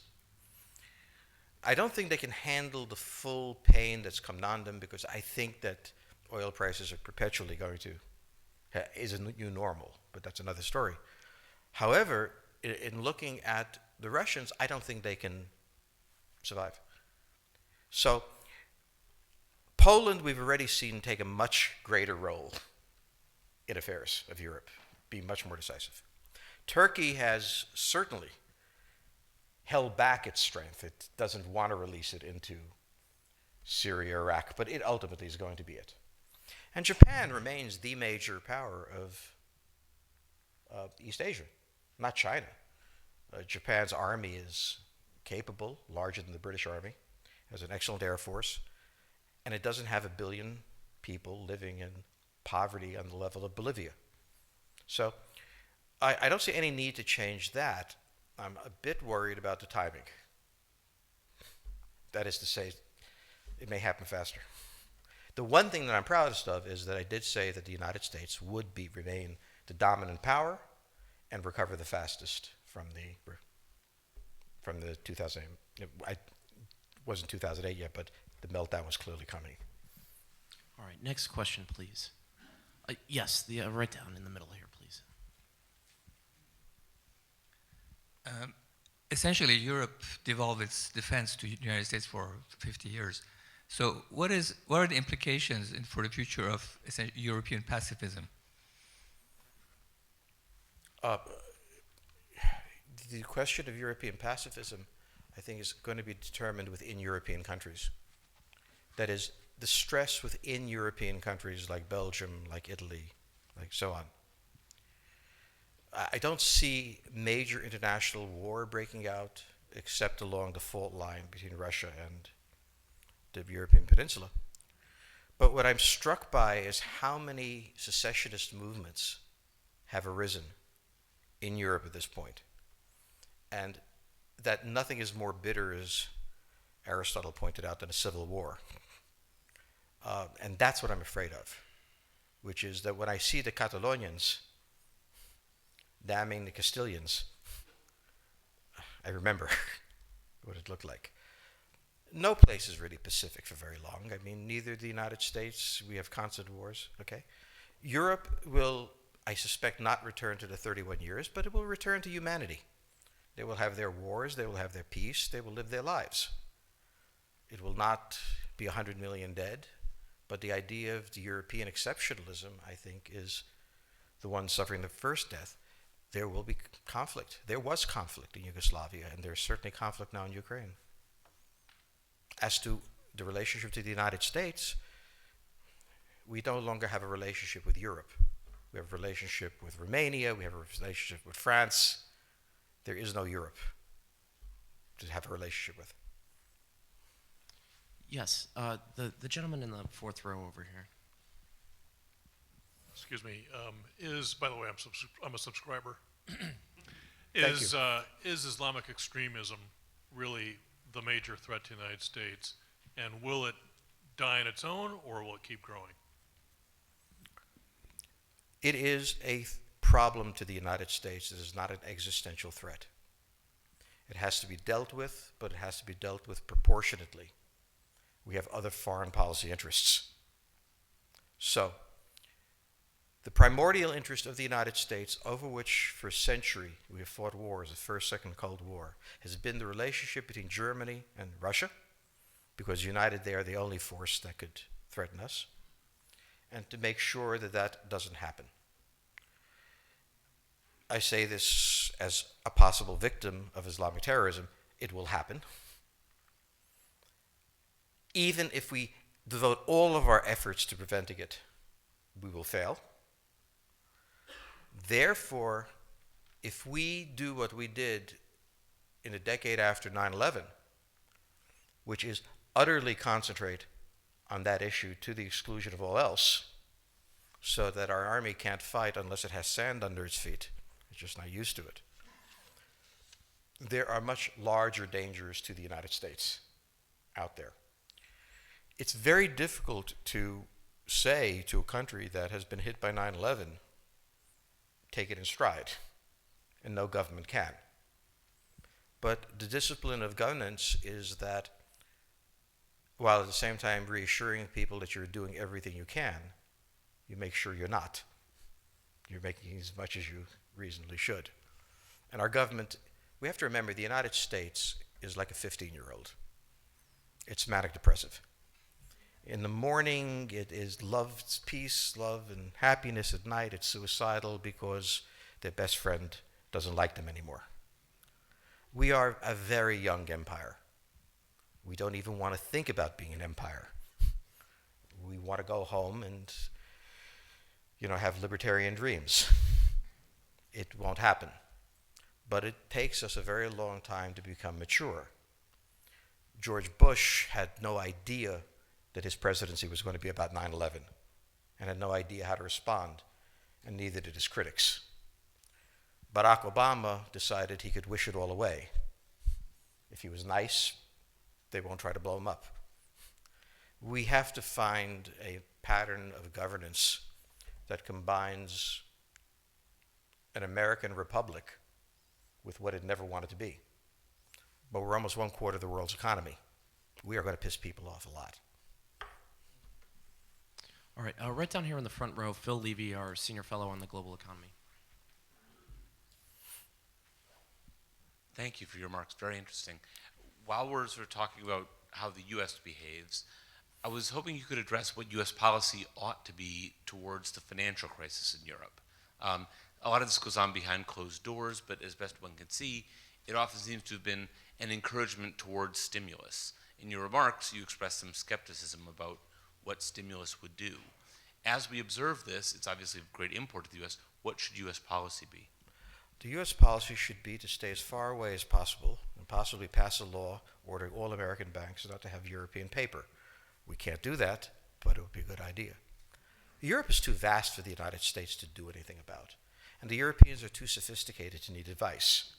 I don't think they can handle the full pain that's come on them, because I think that oil prices are perpetually going to is a new normal, but that's another story. However, in looking at the Russians, I don't think they can survive. So Poland, we've already seen take a much greater role in affairs of Europe, be much more decisive. Turkey has certainly held back its strength. It doesn't want to release it into Syria, Iraq, but it ultimately is going to be it. And Japan remains the major power of East Asia, not China. Japan's army is capable, larger than the British Army, has an excellent air force, and it doesn't have 1 billion people living in poverty on the level of Bolivia. So I don't see any need to change that. I'm a bit worried about the timing. That is to say, it may happen faster. The one thing that I'm proudest of is that I did say that the United States would remain the dominant power and recover the fastest from the 2008. It wasn't 2008 yet, but the meltdown was clearly coming. All right, next question, please. Yes, right down in the middle here, please. Essentially, Europe devolved its defense to the United States for 50 years. So what are the implications for the future of European pacifism? The question of European pacifism, I think, is going to be determined within European countries. That is, the stress within European countries like Belgium, like Italy, like so on. I don't see major international war breaking out except along the fault line between Russia and the European peninsula. But what I'm struck by is how many secessionist movements have arisen in Europe at this point. And that nothing is more bitter, as Aristotle pointed out, than a civil war. And that's what I'm afraid of, which is that when I see the Catalonians damning the Castilians, I remember what it looked like. No place is really pacific for very long. I mean, neither the United States, we have constant wars, okay? Europe will, I suspect, not return to the 31 years, but it will return to humanity. They will have their wars, they will have their peace, they will live their lives. It will not be 100 million dead, but the idea of the European exceptionalism, I think, is the one suffering the first death. There will be conflict. There was conflict in Yugoslavia, and there's certainly conflict now in Ukraine. As to the relationship to the United States, we no longer have a relationship with Europe. We have a relationship with Romania, we have a relationship with France. There is no Europe to have a relationship with. Yes, the gentleman in the fourth row over here. Excuse me. By the way, I'm a subscriber. Thank Is Islamic extremism really the major threat to the United States, and will it die on its own, or will it keep growing? It is a problem to the United States. It is not an existential threat. It has to be dealt with, but it has to be dealt with proportionately. We have other foreign policy interests. So, the primordial interest of the United States, over which for a century we have fought wars, the First, Second Cold War, has been the relationship between Germany and Russia, because united they are the only force that could threaten us, and to make sure that that doesn't happen. I say this as a possible victim of Islamic terrorism. It will happen. Even if we devote all of our efforts to preventing it, we will fail. Therefore, if we do what we did in a decade after 9/11, which is utterly concentrate on that issue to the exclusion of all else, so that our army can't fight unless it has sand under its feet, it's just not used to it, there are much larger dangers to the United States out there. It's very difficult to say to a country that has been hit by 9/11, take it in stride, and no government can. But the discipline of governance is that while at the same time reassuring people that you're doing everything you can, you make sure you're not. You're making as much as you reasonably should. And our government, we have to remember the United States is like a 15-year-old. It's manic depressive. In the morning, it is love, peace, love, and happiness. At night, it's suicidal because their best friend doesn't like them anymore. We are a very young empire. We don't even want to think about being an empire. We want to go home and, have libertarian dreams. It won't happen. But it takes us a very long time to become mature. George Bush had no idea that his presidency was going to be about 9/11 and had no idea how to respond, and neither did his critics. Barack Obama decided he could wish it all away. If he was nice, they won't try to blow him up. We have to find a pattern of governance that combines an American republic with what it never wanted to be. But we're almost 1/4 of the world's economy. We are going to piss people off a lot. All right, right down here in the front row, Phil Levy, our senior fellow on the global economy. Thank you for your remarks. Very interesting. While we're sort of talking about how the U.S. behaves, I was hoping you could address what U.S. policy ought to be towards the financial crisis in Europe. A lot of this goes on behind closed doors, but as best one can see, it often seems to have been an encouragement towards stimulus. In your remarks, you expressed some skepticism about what stimulus would do. As we observe this, it's obviously of great import to the U.S. What should U.S. policy be? The U.S. policy should be to stay as far away as possible and possibly pass a law ordering all American banks not to have European paper. We can't do that, but it would be a good idea. Europe is too vast for the United States to do anything about, and the Europeans are too sophisticated to need advice.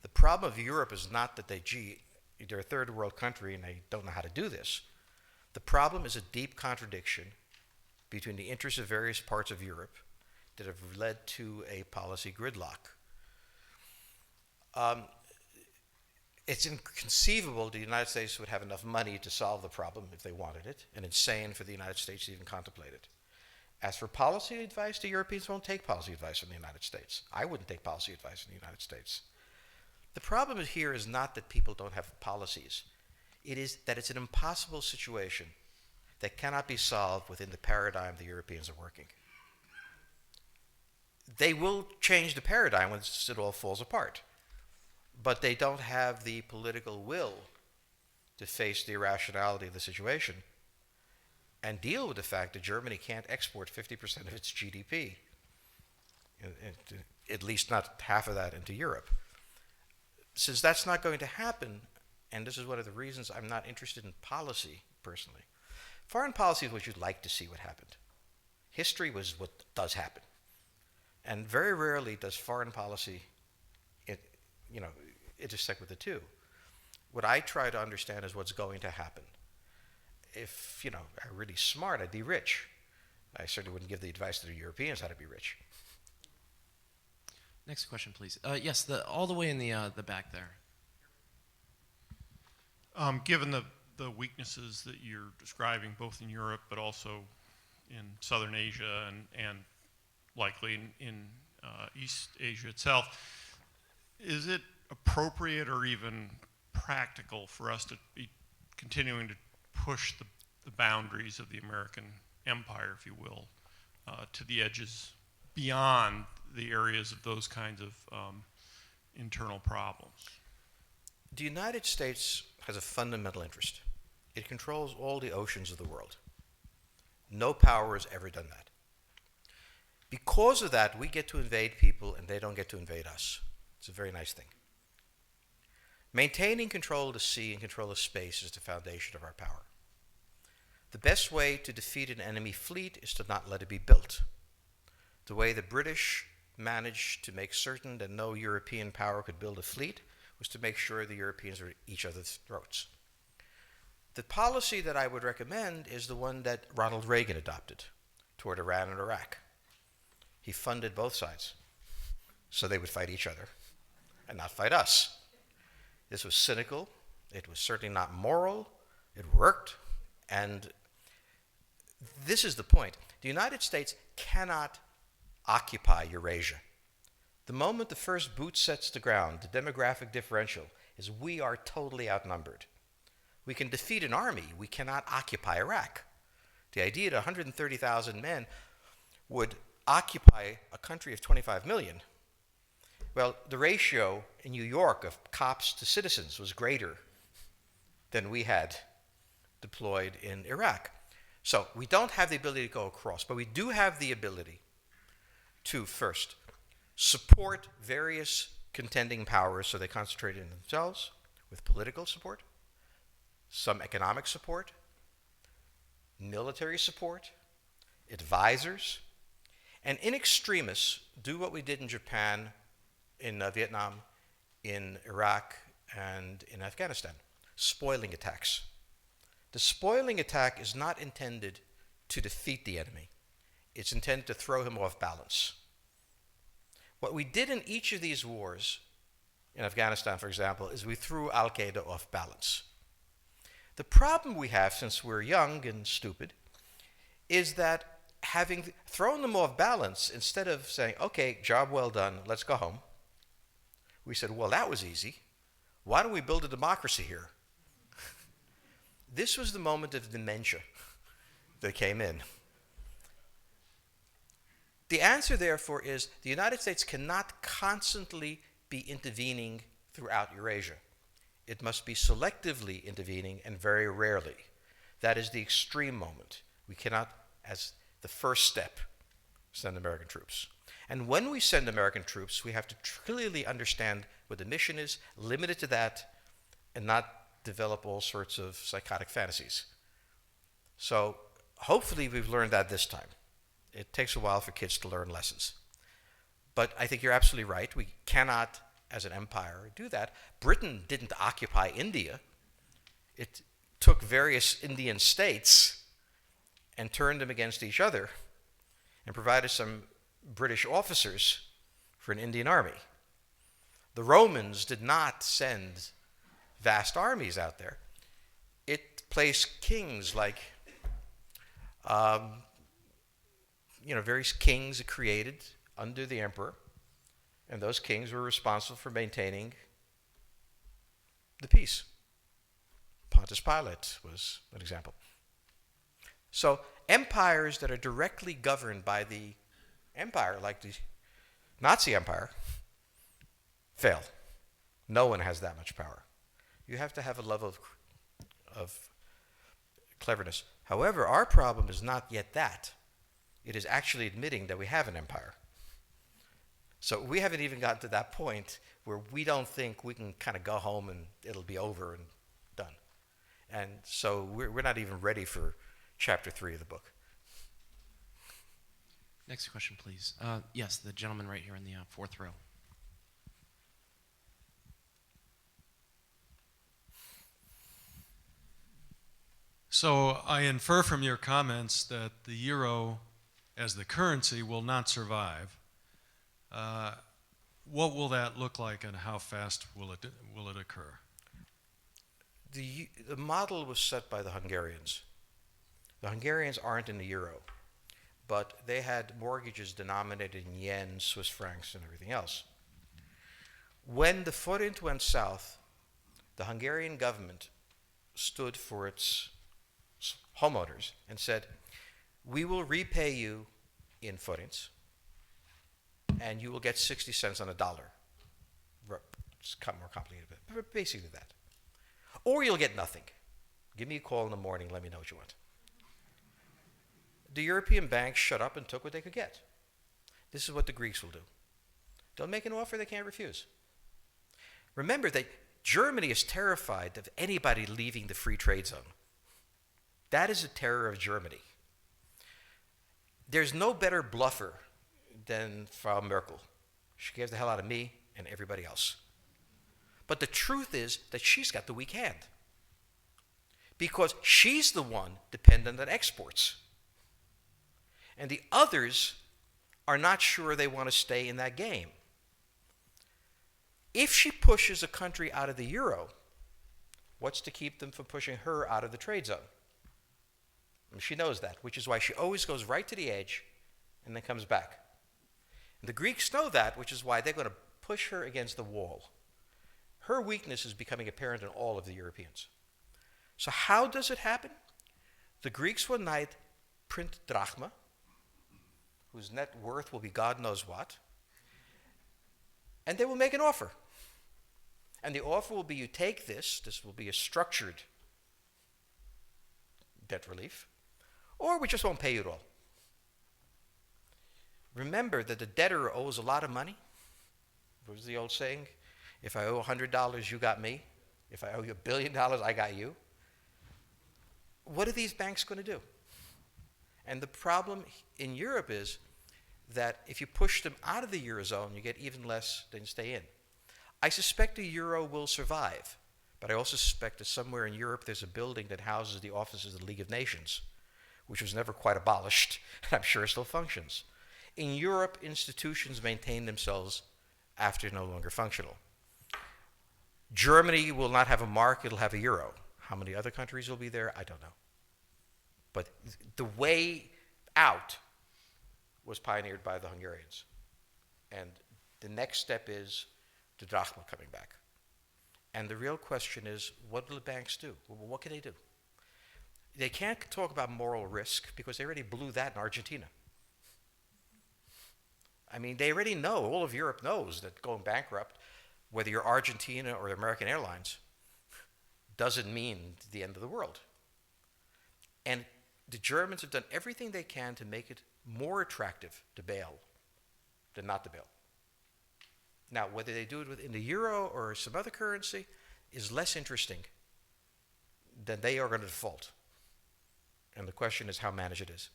The problem of Europe is not that they're a third world country and they don't know how to do this. The problem is a deep contradiction between the interests of various parts of Europe that have led to a policy gridlock. It's inconceivable the United States would have enough money to solve the problem if they wanted it, and insane for the United States to even contemplate it. As for policy advice, the Europeans won't take policy advice from the United States. I wouldn't take policy advice from the United States. The problem here is not that people don't have policies. It is that it's an impossible situation that cannot be solved within the paradigm the Europeans are working. They will change the paradigm once it all falls apart, but they don't have the political will to face the irrationality of the situation and deal with the fact that Germany can't export 50% of its GDP, at least not half of that, into Europe. Since that's not going to happen, and this is one of the reasons I'm not interested in policy personally, foreign policy is what you'd like to see what happened. History was what does happen. And very rarely does foreign policy intersect with the two. What I try to understand is what's going to happen. If, I'm really smart, I'd be rich. I certainly wouldn't give the advice to the Europeans how to be rich. Next question, please. Yes, all the way in the back there. Given the weaknesses that you're describing, both in Europe but also in Southern Asia and likely in East Asia itself, is it appropriate or even practical for us to be continuing to push the boundaries of the American empire, if you will, to the edges beyond the areas of those kinds of internal problems? The United States has a fundamental interest. It controls all the oceans of the world. No power has ever done that. Because of that, we get to invade people and they don't get to invade us. It's a very nice thing. Maintaining control of the sea and control of space is the foundation of our power. The best way to defeat an enemy fleet is to not let it be built. The way the British managed to make certain that no European power could build a fleet was to make sure the Europeans were at each other's throats. The policy that I would recommend is the one that Ronald Reagan adopted toward Iran and Iraq. He funded both sides so they would fight each other and not fight us. This was cynical. It was certainly not moral. It worked. And this is the point. The United States cannot occupy Eurasia. The moment the first boot sets the ground, the demographic differential is we are totally outnumbered. We can defeat an army. We cannot occupy Iraq. The idea that 130,000 men would occupy a country of 25 million, well, the ratio in New York of cops to citizens was greater than we had deployed in Iraq. So we don't have the ability to go across, but we do have the ability to first support various contending powers so they concentrate in themselves with political support, some economic support, military support, advisors, and in extremis do what we did in Japan, in Vietnam, in Iraq, and in Afghanistan, spoiling attacks. The spoiling attack is not intended to defeat the enemy. It's intended to throw him off balance. What we did in each of these wars, in Afghanistan, for example, is we threw Al-Qaeda off balance. The problem we have, since we're young and stupid, is that having thrown them off balance, instead of saying, okay, job well done, let's go home, we said, well, that was easy. Why don't we build a democracy here? This was the moment of dementia that came in. The answer, therefore, is the United States cannot constantly be intervening throughout Eurasia. It must be selectively intervening and very rarely. That is the extreme moment. We cannot, as the first step, send American troops. And when we send American troops, we have to clearly understand what the mission is, limit it to that, and not develop all sorts of psychotic fantasies. So hopefully we've learned that this time. It takes a while for kids to learn lessons. But I think you're absolutely right. We cannot, as an empire, do that. Britain didn't occupy India. It took various Indian states and turned them against each other and provided some British officers for an Indian army. The Romans did not send vast armies out there. It placed kings like, various kings it created under the emperor, and those kings were responsible for maintaining the peace. Pontius Pilate was an example. So empires that are directly governed by the empire, like the Nazi Empire, fail. No one has that much power. You have to have a level of cleverness. However, our problem is not yet that. It is actually admitting that we have an empire. So we haven't even gotten to that point where we don't think we can kind of go home and it'll be over and done. And so we're not even ready for chapter 3 of the book. Next question, please. Yes, the gentleman right here in the fourth row. So I infer from your comments that the euro as the currency will not survive. What will that look like and how fast will it occur? The model was set by the Hungarians. The Hungarians aren't in the euro, but they had mortgages denominated in yen, Swiss francs, and everything else. When the forint went south, the Hungarian government stood for its homeowners and said, we will repay you in forints, and you will get 60 cents on a dollar. It's more complicated, but basically that. Or you'll get nothing. Give me a call in the morning, let me know what you want. The European banks shut up and took what they could get. This is what the Greeks will do. They'll make an offer they can't refuse. Remember that Germany is terrified of anybody leaving the free trade zone. That is a terror of Germany. There's no better bluffer than Frau Merkel. She scares the hell out of me and everybody else. But the truth is that she's got the weak hand. Because she's the one dependent on exports. And the others are not sure they want to stay in that game. If she pushes a country out of the euro, what's to keep them from pushing her out of the trade zone? And she knows that, which is why she always goes right to the edge and then comes back. And the Greeks know that, which is why they're going to push her against the wall. Her weakness is becoming apparent in all of the Europeans. So how does it happen? The Greeks one night print drachma, whose net worth will be God knows what, and they will make an offer. And the offer will be, you take this will be a structured debt relief, or we just won't pay you at all. Remember that the debtor owes a lot of money. What was the old saying? If I owe $100, you got me. If I owe you $1 billion, I got you. What are these banks going to do? And the problem in Europe is that if you push them out of the Eurozone, you get even less than stay in. I suspect the Euro will survive, but I also suspect that somewhere in Europe there's a building that houses the offices of the League of Nations, which was never quite abolished, and I'm sure it still functions. In Europe, institutions maintain themselves after no longer functional. Germany will not have a mark, it'll have a euro. How many other countries will be there? I don't know. But the way out was pioneered by the Hungarians. And the next step is the drachma coming back. And the real question is, what will the banks do? Well, what can they do? They can't talk about moral risk because they already blew that in Argentina. I mean, they already know, all of Europe knows that going bankrupt, whether you're Argentina or American Airlines, doesn't mean the end of the world. And the Germans have done everything they can to make it more attractive to bail than not to bail. Now, whether they do it within the euro or some other currency is less interesting than they are going to default. And the question is how managed it is.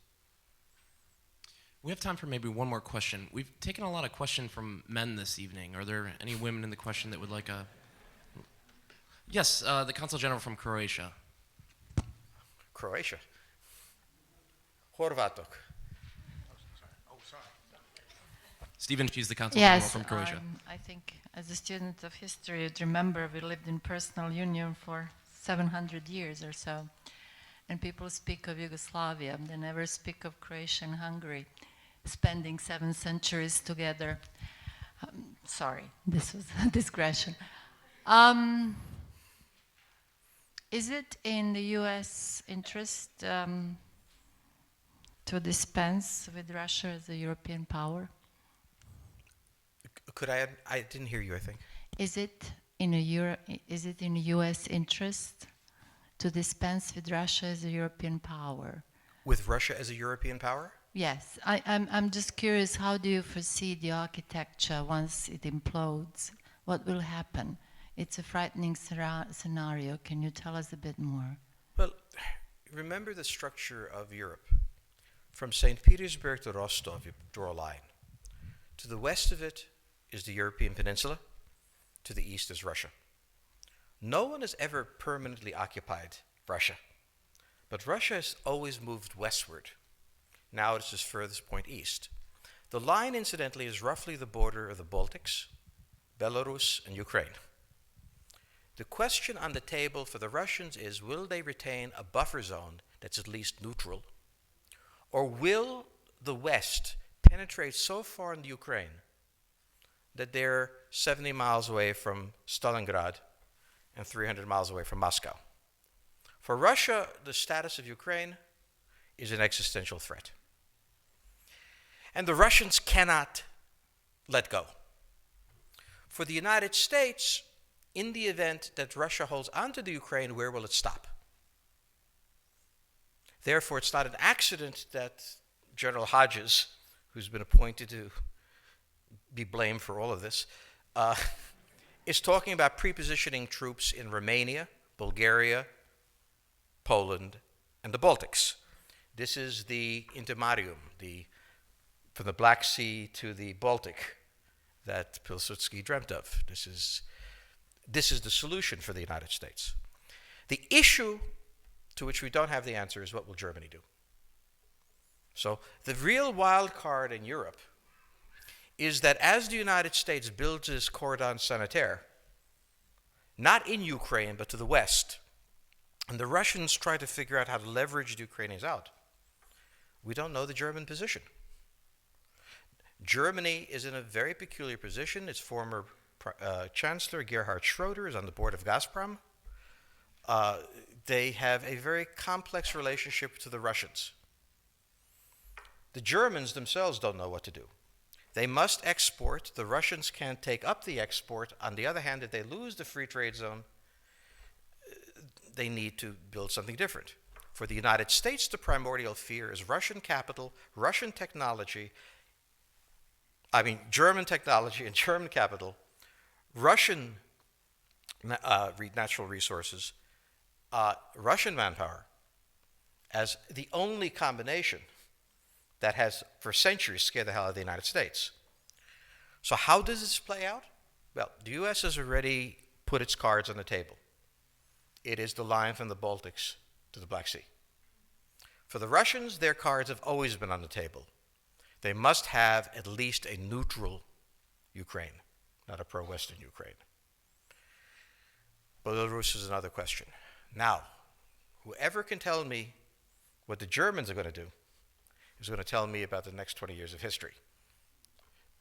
We have time for maybe one more question. We've taken a lot of questions from men this evening. Are there any women in the question that would like a... Yes, the Consul General from Croatia. Croatia. Horvatok. Stephen, she's the Consul General Yes, from Croatia. I think as a student of history, you'd remember we lived in personal union for 700 years or so. And people speak of Yugoslavia, they never speak of Croatia and Hungary spending 7 centuries together. Sorry, this was a digression. Is it in the U.S. interest to dispense with Russia as a European power? Could I didn't hear you, I think. Is it in the U.S. interest to dispense with Russia as a European power? With Russia as a European power? Yes, I'm just curious, how do you foresee the architecture once it implodes? What will happen? It's a frightening scenario. Can you tell us a bit more? Well, remember the structure of Europe. From St. Petersburg to Rostov, you draw a line. To the west of it is the European peninsula. To the east is Russia. No one has ever permanently occupied Russia. But Russia has always moved westward. Now it's its furthest point east. The line, incidentally, is roughly the border of the Baltics, Belarus, and Ukraine. The question on the table for the Russians is, will they retain a buffer zone that's at least neutral? Or will the West penetrate so far in the Ukraine that they're 70 miles away from Stalingrad and 300 miles away from Moscow? For Russia, the status of Ukraine is an existential threat. And the Russians cannot let go. For the United States, in the event that Russia holds onto the Ukraine, where will it stop? Therefore, it's not an accident that General Hodges, who's been appointed to be blamed for all of this, is talking about prepositioning troops in Romania, Bulgaria, Poland, and the Baltics. This is the intermarium, from the Black Sea to the Baltic, that Pilsudski dreamt of. This is the solution for the United States. The issue to which we don't have the answer is, what will Germany do? So the real wild card in Europe is that as the United States builds this cordon sanitaire, not in Ukraine but to the west, And the Russians try to figure out how to leverage the Ukrainians out. We don't know the German position. Germany is in a very peculiar position. Its former Chancellor, Gerhard Schroeder, is on the board of Gazprom. They have a very complex relationship to the Russians. The Germans themselves don't know what to do. They must export. The Russians can't take up the export. On the other hand, if they lose the free trade zone, they need to build something different. For the United States, the primordial fear is Russian capital, Russian technology, German technology and German capital, Russian natural resources, Russian manpower, as the only combination that has for centuries scared the hell out of the United States. So how does this play out? Well, the U.S. has already put its cards on the table. It is the line from the Baltics to the Black Sea. For the Russians, their cards have always been on the table. They must have at least a neutral Ukraine, not a pro-Western Ukraine. Belarus is another question. Now, whoever can tell me what the Germans are going to do is going to tell me about the next 20 years of history.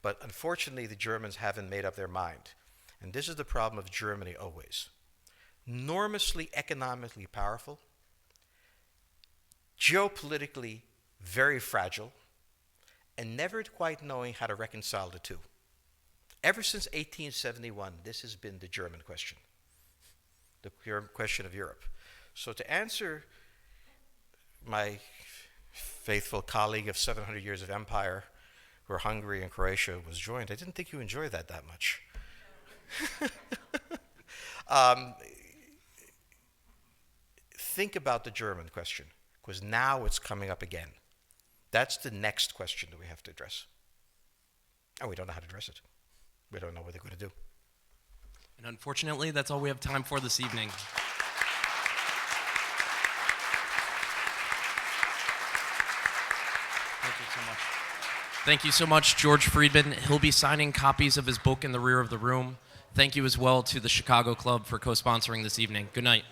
But unfortunately, the Germans haven't made up their mind. And this is the problem of Germany always. Enormously economically powerful, geopolitically very fragile, and never quite knowing how to reconcile the two. Ever since 1871, this has been the German question, the question of Europe. So to answer my faithful colleague of 700 years of empire, where Hungary and Croatia was joined, I didn't think you enjoyed that much. Think about the German question, because now it's coming up again. That's the next question that we have to address. And we don't know how to address it. We don't know what they're going to do. And unfortunately, that's all we have time for this evening. Thank you so much. Thank you so much, George Friedman. He'll be signing copies of his book in the rear of the room. Thank you as well to the Chicago Club for co-sponsoring this evening. Good night.